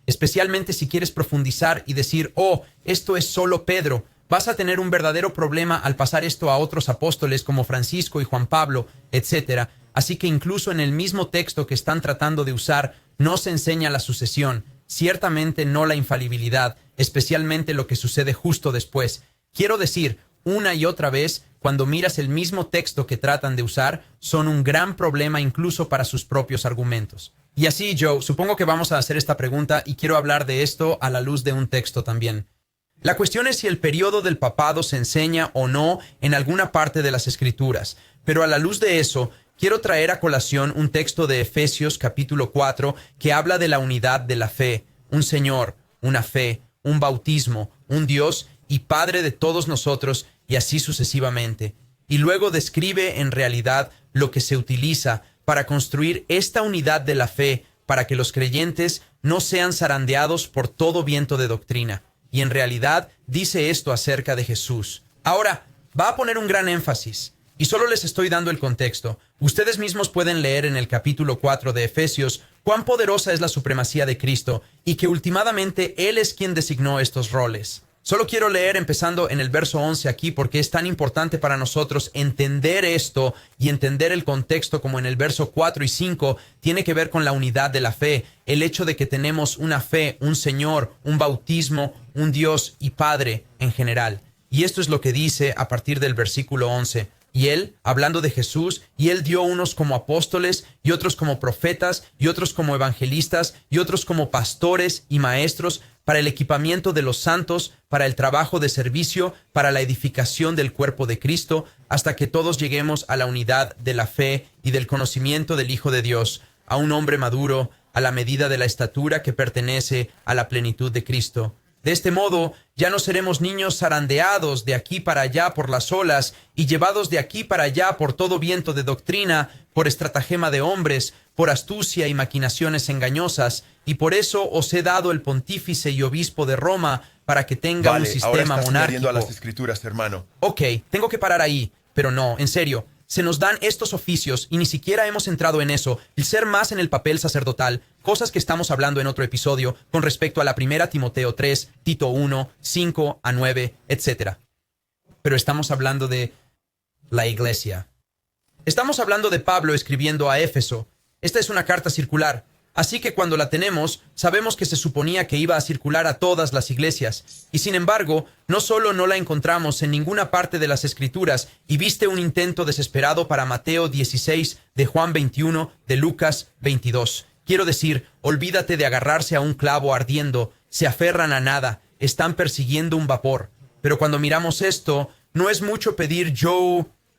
Especialmente si quieres profundizar y decir, oh, esto es solo Pedro, vas a tener un verdadero problema al pasar esto a otros apóstoles como Francisco y Juan Pablo, etc. Así que incluso en el mismo texto que están tratando de usar, no se enseña la sucesión, ciertamente no la infalibilidad, especialmente lo que sucede justo después. Quiero decir, una y otra vez, cuando miras el mismo texto que tratan de usar, son un gran problema incluso para sus propios argumentos. Y así, Joe, supongo que vamos a hacer esta pregunta y quiero hablar de esto a la luz de un texto también. La cuestión es si el periodo del papado se enseña o no en alguna parte de las Escrituras, pero a la luz de eso, quiero traer a colación un texto de Efesios capítulo 4 que habla de la unidad de la fe, un Señor, una fe, un bautismo, un Dios y Padre de todos nosotros y así sucesivamente. Y luego describe en realidad lo que se utiliza para construir esta unidad de la fe para que los creyentes no sean zarandeados por todo viento de doctrina. Y en realidad dice esto acerca de Jesús. Ahora, va a poner un gran énfasis, y solo les estoy dando el contexto. Ustedes mismos pueden leer en el capítulo 4 de Efesios cuán poderosa es la supremacía de Cristo y que últimamente Él es quien designó estos roles. Solo quiero leer empezando en el verso 11 aquí porque es tan importante para nosotros entender esto y entender el contexto como en el verso 4 y 5 tiene que ver con la unidad de la fe, el hecho de que tenemos una fe, un Señor, un bautismo, un Dios y Padre en general. Y esto es lo que dice a partir del versículo 11. Y Él, hablando de Jesús, y Él dio unos como apóstoles, y otros como profetas, y otros como evangelistas, y otros como pastores y maestros, para el equipamiento de los santos, para el trabajo de servicio, para la edificación del cuerpo de Cristo, hasta que todos lleguemos a la unidad de la fe y del conocimiento del Hijo de Dios, a un hombre maduro, a la medida de la estatura que pertenece a la plenitud de Cristo. De este modo, ya no seremos niños zarandeados de aquí para allá por las olas y llevados de aquí para allá por todo viento de doctrina, por estratagema de hombres, por astucia y maquinaciones engañosas, y por eso os he dado el pontífice y obispo de Roma para que tenga un sistema ahora estás monárquico. a las Escrituras, hermano. Ok, tengo que parar ahí, pero no, en serio. Se nos dan estos oficios y ni siquiera hemos entrado en eso, el ser más en el papel sacerdotal, cosas que estamos hablando en otro episodio con respecto a la 1 Timoteo 3, Tito 1, 5 a 9, etc. Pero estamos hablando de la iglesia. Estamos hablando de Pablo escribiendo a Éfeso. Esta es una carta circular. Así que cuando la tenemos, sabemos que se suponía que iba a circular a todas las iglesias. Y sin embargo, no solo no la encontramos en ninguna parte de las Escrituras, y viste un intento desesperado para Mateo 16, de Juan 21, de Lucas 22. Quiero decir, olvídate de agarrarse a un clavo ardiendo, se aferran a nada, están persiguiendo un vapor. Pero cuando miramos esto, no es mucho pedir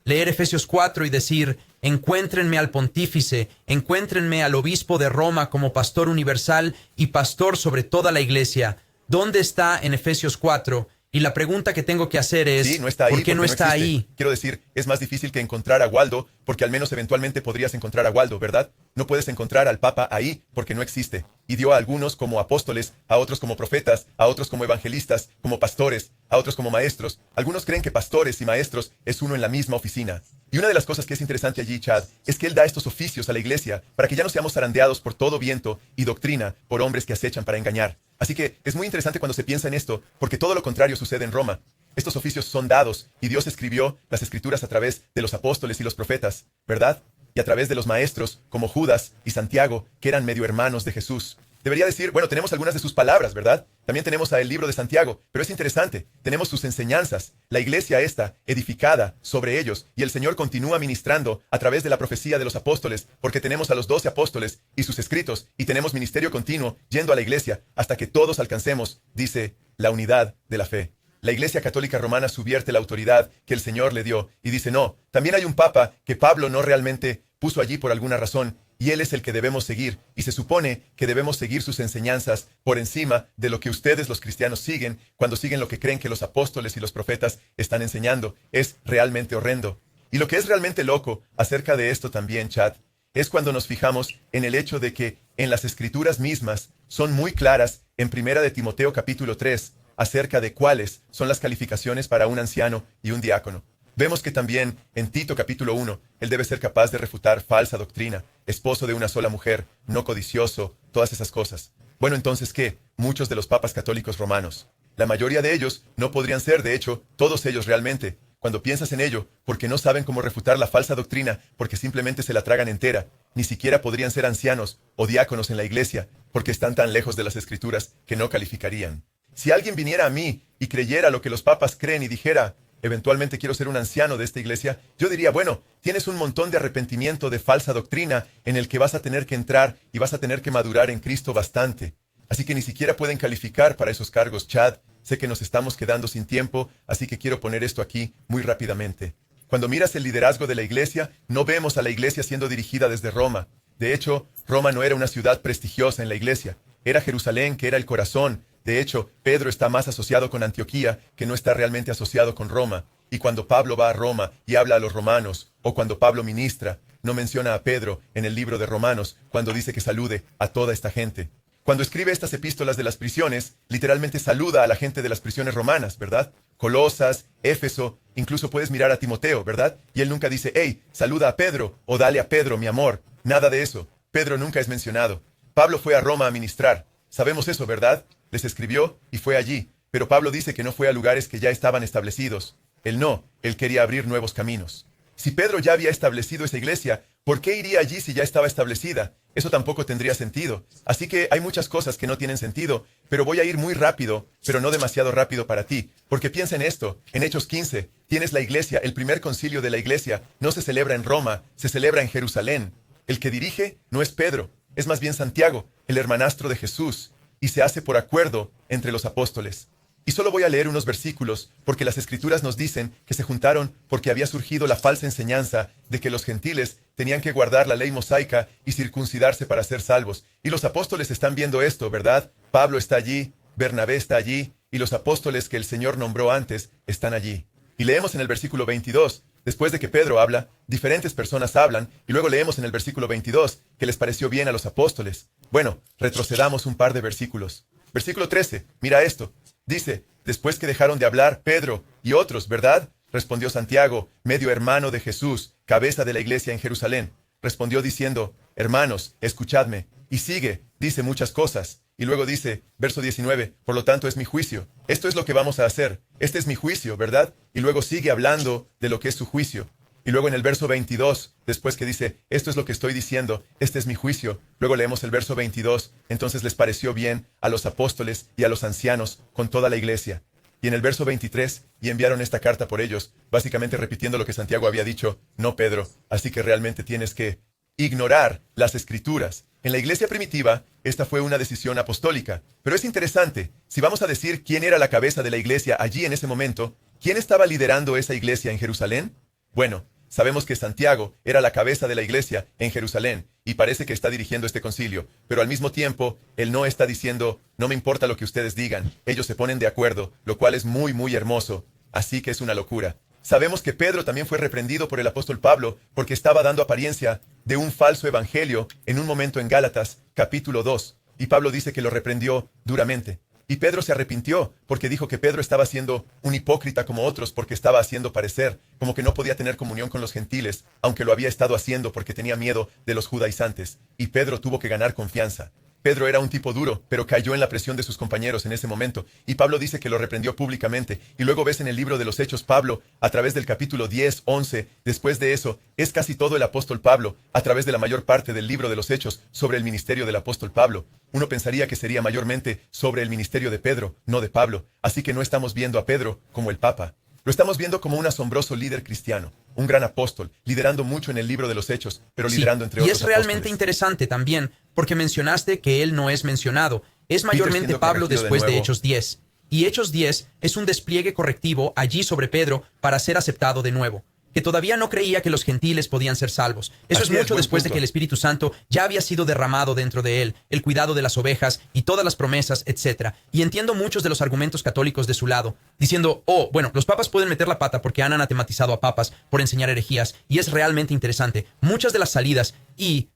leer Efesios 4 y decir, encuéntrenme al pontífice, encuéntrenme al obispo de Roma como pastor universal y pastor sobre toda la iglesia. ¿Dónde está en Efesios 4? Y la pregunta que tengo que hacer es, Sí, no está ahí, ¿por qué no porque está existe. ahí? Quiero decir, es más difícil que encontrar a Waldo, porque al menos eventualmente podrías encontrar a Waldo, ¿verdad? No puedes encontrar al Papa ahí, porque no existe. Y dio a algunos como apóstoles, a otros como profetas, a otros como evangelistas, como pastores, a otros como maestros. Algunos creen que pastores y maestros es uno en la misma oficina. Y una de las cosas que es interesante allí, Chad, es que él da estos oficios a la iglesia para que ya no seamos zarandeados por todo viento y doctrina por hombres que acechan para engañar. Así que es muy interesante cuando se piensa en esto, porque todo lo contrario sucede en Roma. Estos oficios son dados y Dios escribió las escrituras a través de los apóstoles y los profetas, ¿verdad? Y a través de los maestros como Judas y Santiago, que eran medio hermanos de Jesús. Debería decir, bueno, tenemos algunas de sus palabras, ¿verdad? También tenemos el libro de Santiago, pero es interesante, tenemos sus enseñanzas, la iglesia está edificada sobre ellos, y el Señor continúa ministrando a través de la profecía de los apóstoles, porque tenemos a los 12 apóstoles y sus escritos, y tenemos ministerio continuo yendo a la iglesia hasta que todos alcancemos, dice, la unidad de la fe. La Iglesia Católica Romana subvierte la autoridad que el Señor le dio y dice, no, también hay un papa que Pablo no realmente puso allí por alguna razón, y él es el que debemos seguir, y se supone que debemos seguir sus enseñanzas por encima de lo que ustedes los cristianos siguen cuando siguen lo que creen que los apóstoles y los profetas están enseñando. Es realmente horrendo. Y lo que es realmente loco acerca de esto también, Chad, es cuando nos fijamos en el hecho de que en las escrituras mismas son muy claras en 1 de Timoteo capítulo 3, acerca de cuáles son las calificaciones para un anciano y un diácono. Vemos que también en Tito capítulo 1, él debe ser capaz de refutar falsa doctrina, esposo de una sola mujer, no codicioso, todas esas cosas. Bueno, entonces, ¿qué? Muchos de los papas católicos romanos. La mayoría de ellos no podrían ser, de hecho, todos ellos realmente. Cuando piensas en ello, porque no saben cómo refutar la falsa doctrina, porque simplemente se la tragan entera, ni siquiera podrían ser ancianos o diáconos en la iglesia, porque están tan lejos de las escrituras que no calificarían. Si alguien viniera a mí y creyera lo que los papas creen y dijera, eventualmente quiero ser un anciano de esta iglesia, yo diría, bueno, tienes un montón de arrepentimiento de falsa doctrina en el que vas a tener que entrar y vas a tener que madurar en Cristo bastante. Así que ni siquiera pueden calificar para esos cargos, Chad. Sé que nos estamos quedando sin tiempo, así que quiero poner esto aquí muy rápidamente. Cuando miras el liderazgo de la iglesia, no vemos a la iglesia siendo dirigida desde Roma. De hecho, Roma no era una ciudad prestigiosa en la iglesia. Era Jerusalén, que era el corazón. De hecho, Pedro está más asociado con Antioquía, que no está realmente asociado con Roma. Y cuando Pablo va a Roma y habla a los romanos, o cuando Pablo ministra, no menciona a Pedro en el libro de Romanos, cuando dice que salude a toda esta gente. Cuando escribe estas epístolas de las prisiones, literalmente saluda a la gente de las prisiones romanas, ¿verdad? Colosas, Éfeso, incluso puedes mirar a Timoteo, ¿verdad? Y él nunca dice, hey, saluda a Pedro, o dale a Pedro, mi amor. Nada de eso. Pedro nunca es mencionado. Pablo fue a Roma a ministrar. Sabemos eso, ¿verdad? Les escribió y fue allí. Pero Pablo dice que no fue a lugares que ya estaban establecidos. Él no, él quería abrir nuevos caminos. Si Pedro ya había establecido esa iglesia, ¿por qué iría allí si ya estaba establecida? Eso tampoco tendría sentido. Así que hay muchas cosas que no tienen sentido, pero voy a ir muy rápido, pero no demasiado rápido para ti, porque piensa en esto. En Hechos 15, tienes la iglesia, el primer concilio de la iglesia, no se celebra en Roma, se celebra en Jerusalén. El que dirige no es Pedro, es más bien Santiago, el hermanastro de Jesús, y se hace por acuerdo entre los apóstoles. Y solo voy a leer unos versículos, porque las Escrituras nos dicen que se juntaron porque había surgido la falsa enseñanza de que los gentiles tenían que guardar la ley mosaica y circuncidarse para ser salvos. Y los apóstoles están viendo esto, ¿verdad? Pablo está allí, Bernabé está allí, y los apóstoles que el Señor nombró antes están allí. Y leemos en el versículo 22, después de que Pedro habla, diferentes personas hablan, y luego leemos en el versículo 22 que les pareció bien a los apóstoles. Bueno, retrocedamos un par de versículos. Versículo 13, mira esto. Dice, después que dejaron de hablar Pedro y otros, ¿verdad? Respondió Santiago, medio hermano de Jesús, cabeza de la iglesia en Jerusalén. Respondió diciendo, hermanos, escuchadme. Y sigue, dice muchas cosas. Y luego dice, verso 19, por lo tanto es mi juicio. Esto es lo que vamos a hacer. Este es mi juicio, ¿verdad? Y luego sigue hablando de lo que es su juicio. Y luego en el verso 22, después que dice, esto es lo que estoy diciendo, este es mi juicio. Luego leemos el verso 22, entonces les pareció bien a los apóstoles y a los ancianos con toda la iglesia. Y en el verso 23, y enviaron esta carta por ellos, básicamente repitiendo lo que Santiago había dicho, no Pedro, así que realmente tienes que ignorar las escrituras. En la iglesia primitiva, esta fue una decisión apostólica. Pero es interesante, si vamos a decir quién era la cabeza de la iglesia allí en ese momento, ¿quién estaba liderando esa iglesia en Jerusalén? Bueno, sabemos que Santiago era la cabeza de la iglesia en Jerusalén y parece que está dirigiendo este concilio, pero al mismo tiempo, él no está diciendo, no me importa lo que ustedes digan, ellos se ponen de acuerdo, lo cual es muy, muy hermoso. Así que es una locura. Sabemos que Pedro también fue reprendido por el apóstol Pablo porque estaba dando apariencia de un falso evangelio en un momento en Gálatas, capítulo 2, y Pablo dice que lo reprendió duramente. Y Pedro se arrepintió porque dijo que Pedro estaba siendo un hipócrita como otros porque estaba haciendo parecer como que no podía tener comunión con los gentiles, aunque lo había estado haciendo porque tenía miedo de los judaizantes. Y Pedro tuvo que ganar confianza. Pedro era un tipo duro, pero cayó en la presión de sus compañeros en ese momento, y Pablo dice que lo reprendió públicamente, y luego ves en el libro de los Hechos Pablo, a través del capítulo 10, 11, después de eso, es casi todo el apóstol Pablo, a través de la mayor parte del libro de los Hechos, sobre el ministerio del apóstol Pablo. Uno pensaría que sería mayormente sobre el ministerio de Pedro, no de Pablo, así que no estamos viendo a Pedro como el Papa. Lo estamos viendo como un asombroso líder cristiano, un gran apóstol, liderando mucho en el libro de los Hechos, pero liderando entre otros y es realmente apóstoles. Interesante también, porque mencionaste que él no es mencionado. Es mayormente siendo Pablo corregido después de nuevo. Hechos 10. Y Hechos 10 es un despliegue correctivo allí sobre Pedro para ser aceptado de nuevo, que todavía no creía que los gentiles podían ser salvos. Eso Así es es, mucho buen después de punto. que el Espíritu Santo ya había sido derramado dentro de él, el cuidado de las ovejas y todas las promesas, etc. Y entiendo muchos de los argumentos católicos de su lado, diciendo, oh, bueno, los papas pueden meter la pata porque han anatematizado a papas por enseñar herejías, y es realmente interesante. Muchas de las salidas y,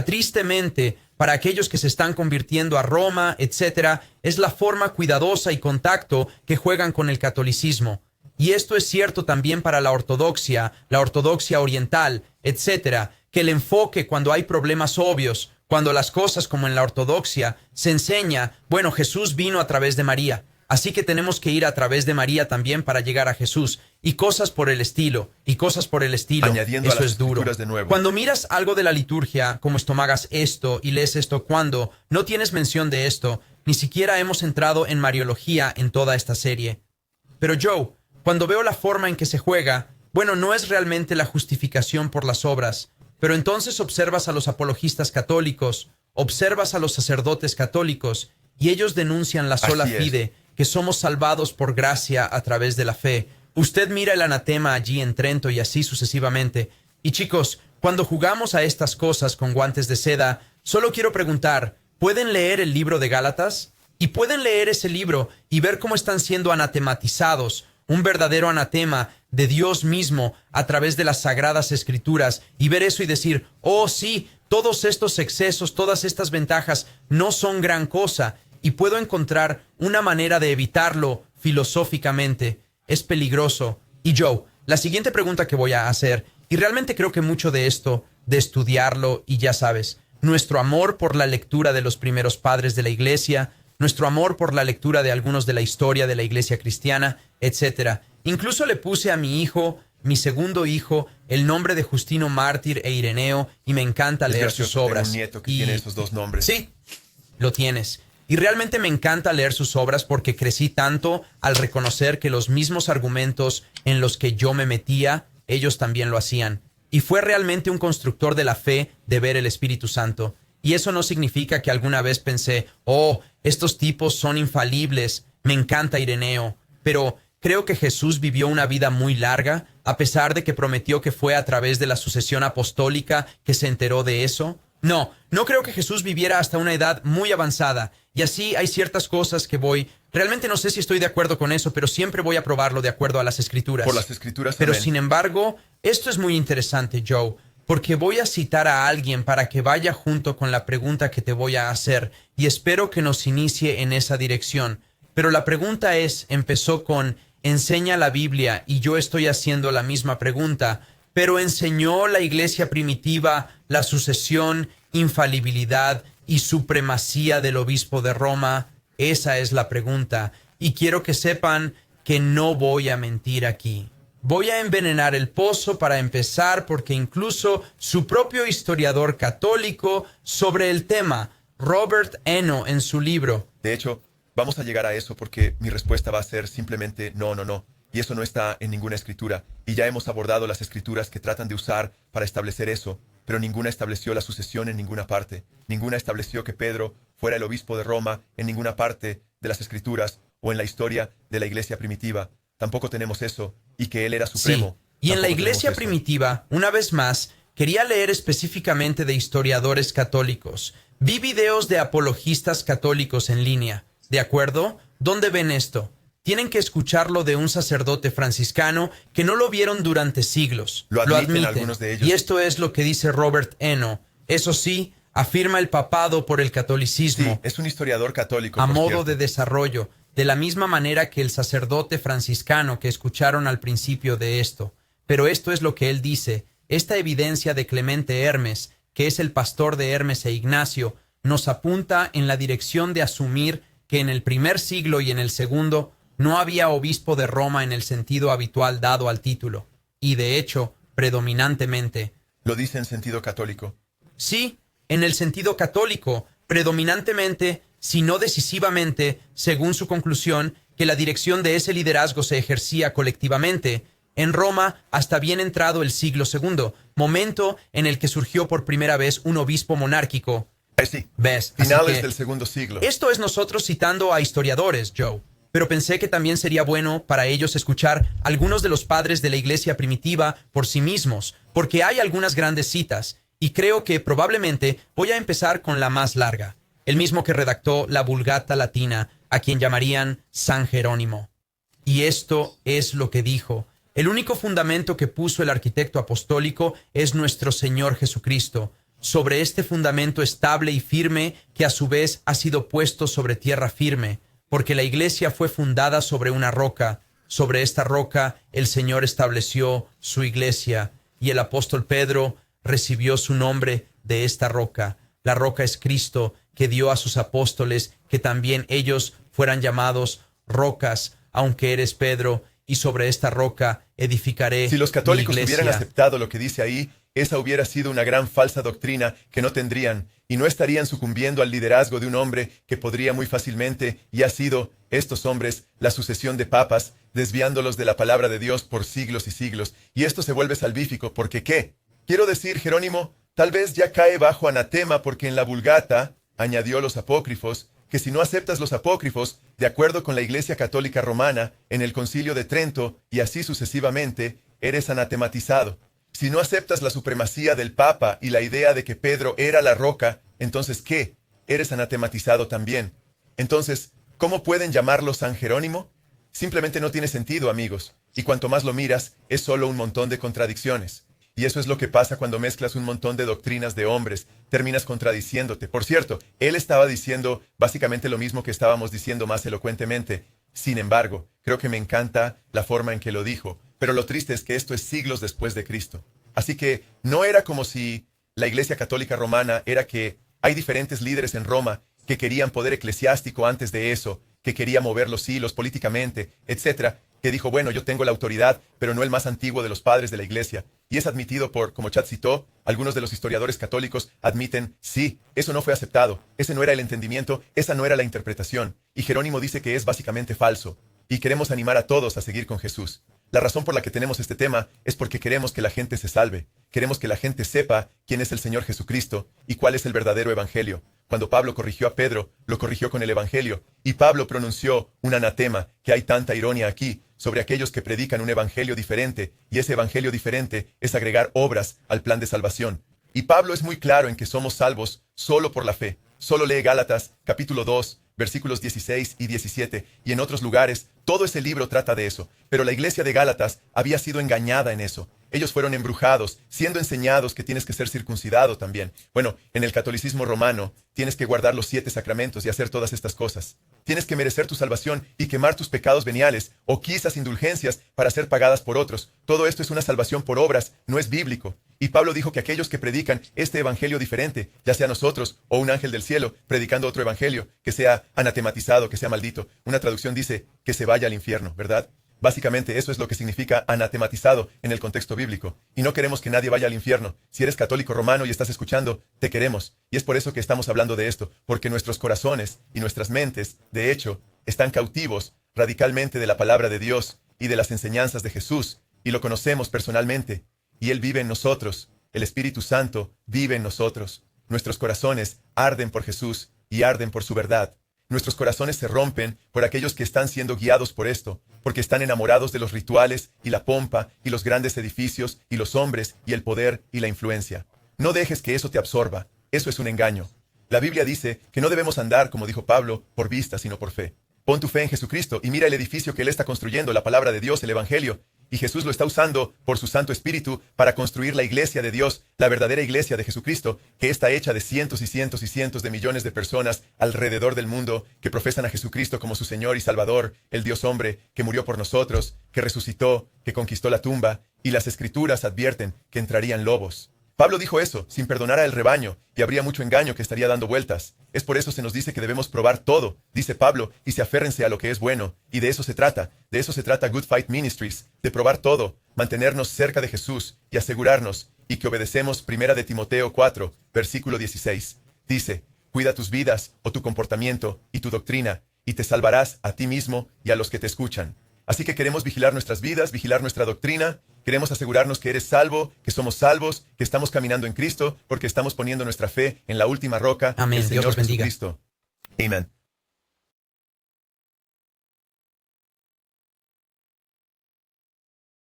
tristemente, para aquellos que se están convirtiendo a Roma, etc., es la forma cuidadosa y contacto que juegan con el catolicismo. Y esto es cierto también para la ortodoxia oriental, etc., que el enfoque cuando hay problemas obvios, cuando las cosas como en la ortodoxia se enseña, bueno, Jesús vino a través de María, así que tenemos que ir a través de María también para llegar a Jesús, y cosas por el estilo, Añadiendo a eso las es duro. escrituras de nuevo. Cuando miras algo de la liturgia, como estomagas esto y lees esto cuando no tienes mención de esto, ni siquiera hemos entrado en Mariología en toda esta serie. Pero Joe, cuando veo la forma en que se juega, bueno, no es realmente la justificación por las obras, pero entonces observas a los apologistas católicos, observas a los sacerdotes católicos, y ellos denuncian la sola Así es. fide, que somos salvados por gracia a través de la fe. Usted mira el anatema allí en Trento y así sucesivamente. Y chicos, cuando jugamos a estas cosas con guantes de seda, solo quiero preguntar, ¿pueden leer el libro de Gálatas? Y pueden leer ese libro y ver cómo están siendo anatematizados, un verdadero anatema de Dios mismo a través de las sagradas escrituras, y ver eso y decir, oh sí, todos estos excesos, todas estas ventajas no son gran cosa, y puedo encontrar una manera de evitarlo filosóficamente. Es peligroso. Y Joe, la siguiente pregunta que voy a hacer, y realmente creo que mucho de esto, de estudiarlo, y ya sabes, nuestro amor por la lectura de los primeros padres de la iglesia, nuestro amor por la lectura de algunos de la historia de la iglesia cristiana, etc. Incluso le puse a mi hijo, mi segundo hijo, el nombre de Justino Mártir e Ireneo, y me encanta leer sus gracioso, tengo obras. un nieto que tiene esos dos nombres. Sí, lo tienes. Y realmente me encanta leer sus obras porque crecí tanto al reconocer que los mismos argumentos en los que yo me metía, ellos también lo hacían. Y fue realmente un constructor de la fe de ver el Espíritu Santo. Y eso no significa que alguna vez pensé, oh, estos tipos son infalibles, me encanta Ireneo. Pero creo que Jesús vivió una vida muy larga, a pesar de que prometió que fue a través de la sucesión apostólica que se enteró de eso. No creo que Jesús viviera hasta una edad muy avanzada. Y así hay ciertas cosas que realmente no sé si estoy de acuerdo con eso, pero siempre voy a probarlo de acuerdo a las Escrituras. Por las Escrituras, Pero amén. sin embargo, esto es muy interesante, Joe, porque voy a citar a alguien para que vaya junto con la pregunta que te voy a hacer, y espero que nos inicie en esa dirección. Pero la pregunta empezó con, enseña la Biblia, y yo estoy haciendo la misma pregunta, pero ¿enseñó la iglesia primitiva la sucesión, infalibilidad y supremacía del obispo de Roma? Esa es la pregunta, y quiero que sepan que no voy a mentir aquí. Voy a envenenar el pozo para empezar porque incluso su propio historiador católico sobre el tema, Robert Eno, en su libro. De hecho, vamos a llegar a eso porque mi respuesta va a ser simplemente no, no, no. Y eso no está en ninguna escritura. Y ya hemos abordado las escrituras que tratan de usar para establecer eso, pero ninguna estableció la sucesión en ninguna parte. Ninguna estableció que Pedro fuera el obispo de Roma en ninguna parte de las escrituras o en la historia de la iglesia primitiva. Tampoco tenemos eso, y que él era supremo. Sí, y en la Tampoco iglesia tenemos eso. primitiva, una vez más, quería leer específicamente de historiadores católicos. Vi videos de apologistas católicos en línea. ¿De acuerdo? ¿Dónde ven esto? Tienen que escucharlo de un sacerdote franciscano que no lo vieron durante siglos. Lo admiten algunos de ellos. Y esto es lo que dice Robert Eno. Eso sí, afirma el papado por el catolicismo. Sí, es un historiador católico. A por modo cierto. de desarrollo, de la misma manera que el sacerdote franciscano que escucharon al principio de esto. Pero esto es lo que él dice. Esta evidencia de Clemente Hermes, que es el pastor de Hermes e Ignacio, nos apunta en la dirección de asumir que en el primer siglo y en el segundo no había obispo de Roma en el sentido habitual dado al título, y de hecho, predominantemente. Lo dice en sentido católico. Sí, en el sentido católico, predominantemente, si no decisivamente, según su conclusión, que la dirección de ese liderazgo se ejercía colectivamente, en Roma hasta bien entrado el siglo II, momento en el que surgió por primera vez un obispo monárquico. Sí, ¿Ves? Así finales que del segundo siglo. esto es nosotros citando a historiadores, Joe. Pero pensé que también sería bueno para ellos escuchar algunos de los padres de la iglesia primitiva por sí mismos, porque hay algunas grandes citas, y creo que probablemente voy a empezar con la más larga, el mismo que redactó la Vulgata Latina, a quien llamarían San Jerónimo. Y esto es lo que dijo: el único fundamento que puso el arquitecto apostólico es nuestro Señor Jesucristo. Sobre este fundamento estable y firme, que a su vez ha sido puesto sobre tierra firme, porque la iglesia fue fundada sobre una roca. Sobre esta roca el Señor estableció su iglesia, y el apóstol Pedro recibió su nombre de esta roca. La roca es Cristo, que dio a sus apóstoles que también ellos fueran llamados rocas, aunque eres Pedro, y sobre esta roca edificaré Si los católicos mi iglesia. hubieran aceptado lo que dice ahí, esa hubiera sido una gran falsa doctrina que no tendrían, y no estarían sucumbiendo al liderazgo de un hombre que podría muy fácilmente, y ha sido, estos hombres, la sucesión de papas, desviándolos de la palabra de Dios por siglos y siglos. Y esto se vuelve salvífico, porque ¿qué? Quiero decir, Jerónimo, tal vez ya cae bajo anatema porque en la Vulgata, añadió los apócrifos, que si no aceptas los apócrifos, de acuerdo con la Iglesia Católica Romana, en el Concilio de Trento, y así sucesivamente, eres anatematizado. Si no aceptas la supremacía del Papa y la idea de que Pedro era la roca, entonces ¿qué? Eres anatematizado también. Entonces, ¿cómo pueden llamarlo San Jerónimo? Simplemente no tiene sentido, amigos. Y cuanto más lo miras, es solo un montón de contradicciones. Y eso es lo que pasa cuando mezclas un montón de doctrinas de hombres. Terminas contradiciéndote. Por cierto, él estaba diciendo básicamente lo mismo que estábamos diciendo más elocuentemente. Sin embargo, creo que me encanta la forma en que lo dijo. Pero lo triste es que esto es siglos después de Cristo. Así que no era como si la Iglesia Católica Romana era que hay diferentes líderes en Roma que querían poder eclesiástico antes de eso, que quería mover los hilos políticamente, etcétera, que dijo, bueno, yo tengo la autoridad, pero no el más antiguo de los padres de la Iglesia. Y es admitido por, como Chad citó, algunos de los historiadores católicos admiten, sí, eso no fue aceptado, ese no era el entendimiento, esa no era la interpretación. Y Jerónimo dice que es básicamente falso. Y queremos animar a todos a seguir con Jesús. La razón por la que tenemos este tema es porque queremos que la gente se salve. Queremos que la gente sepa quién es el Señor Jesucristo y cuál es el verdadero evangelio. Cuando Pablo corrigió a Pedro, lo corrigió con el evangelio. Y Pablo pronunció un anatema, que hay tanta ironía aquí, sobre aquellos que predican un evangelio diferente. Y ese evangelio diferente es agregar obras al plan de salvación. Y Pablo es muy claro en que somos salvos solo por la fe. Solo lee Gálatas, capítulo 2, versículos 16 y 17, y en otros lugares, todo ese libro trata de eso. Pero la iglesia de Gálatas había sido engañada en eso. Ellos fueron embrujados, siendo enseñados que tienes que ser circuncidado también. Bueno, en el catolicismo romano, tienes que guardar los 7 sacramentos y hacer todas estas cosas. Tienes que merecer tu salvación y quemar tus pecados veniales, o quizás indulgencias para ser pagadas por otros. Todo esto es una salvación por obras, no es bíblico. Y Pablo dijo que aquellos que predican este evangelio diferente, ya sea nosotros o un ángel del cielo predicando otro evangelio, que sea anatematizado, que sea maldito. Una traducción dice que se vaya al infierno, ¿verdad? Básicamente eso es lo que significa anatematizado en el contexto bíblico. Y no queremos que nadie vaya al infierno. Si eres católico romano y estás escuchando, te queremos. Y es por eso que estamos hablando de esto, porque nuestros corazones y nuestras mentes, de hecho, están cautivos radicalmente de la palabra de Dios y de las enseñanzas de Jesús, y lo conocemos personalmente. Y Él vive en nosotros. El Espíritu Santo vive en nosotros. Nuestros corazones arden por Jesús y arden por su verdad. Nuestros corazones se rompen por aquellos que están siendo guiados por esto, porque están enamorados de los rituales y la pompa y los grandes edificios y los hombres y el poder y la influencia. No dejes que eso te absorba. Eso es un engaño. La Biblia dice que no debemos andar, como dijo Pablo, por vista, sino por fe. Pon tu fe en Jesucristo y mira el edificio que Él está construyendo, la palabra de Dios, el Evangelio. Y Jesús lo está usando por su Santo Espíritu para construir la iglesia de Dios, la verdadera iglesia de Jesucristo, que está hecha de cientos y cientos y cientos de millones de personas alrededor del mundo que profesan a Jesucristo como su Señor y Salvador, el Dios hombre, que murió por nosotros, que resucitó, que conquistó la tumba, y las Escrituras advierten que entrarían lobos. Pablo dijo eso, sin perdonar al rebaño, y habría mucho engaño que estaría dando vueltas. Es por eso se nos dice que debemos probar todo, dice Pablo, y se aférrense a lo que es bueno, y de eso se trata Good Fight Ministries, de probar todo, mantenernos cerca de Jesús, y asegurarnos, y que obedecemos 1 de Timoteo 4, versículo 16. Dice, cuida tus vidas, o tu comportamiento, y tu doctrina, y te salvarás a ti mismo y a los que te escuchan. Así que queremos vigilar nuestras vidas, vigilar nuestra doctrina. Queremos asegurarnos que eres salvo, que somos salvos, que estamos caminando en Cristo, porque estamos poniendo nuestra fe en la última roca, Amén. el Señor Dios los bendiga. Jesucristo. Amén.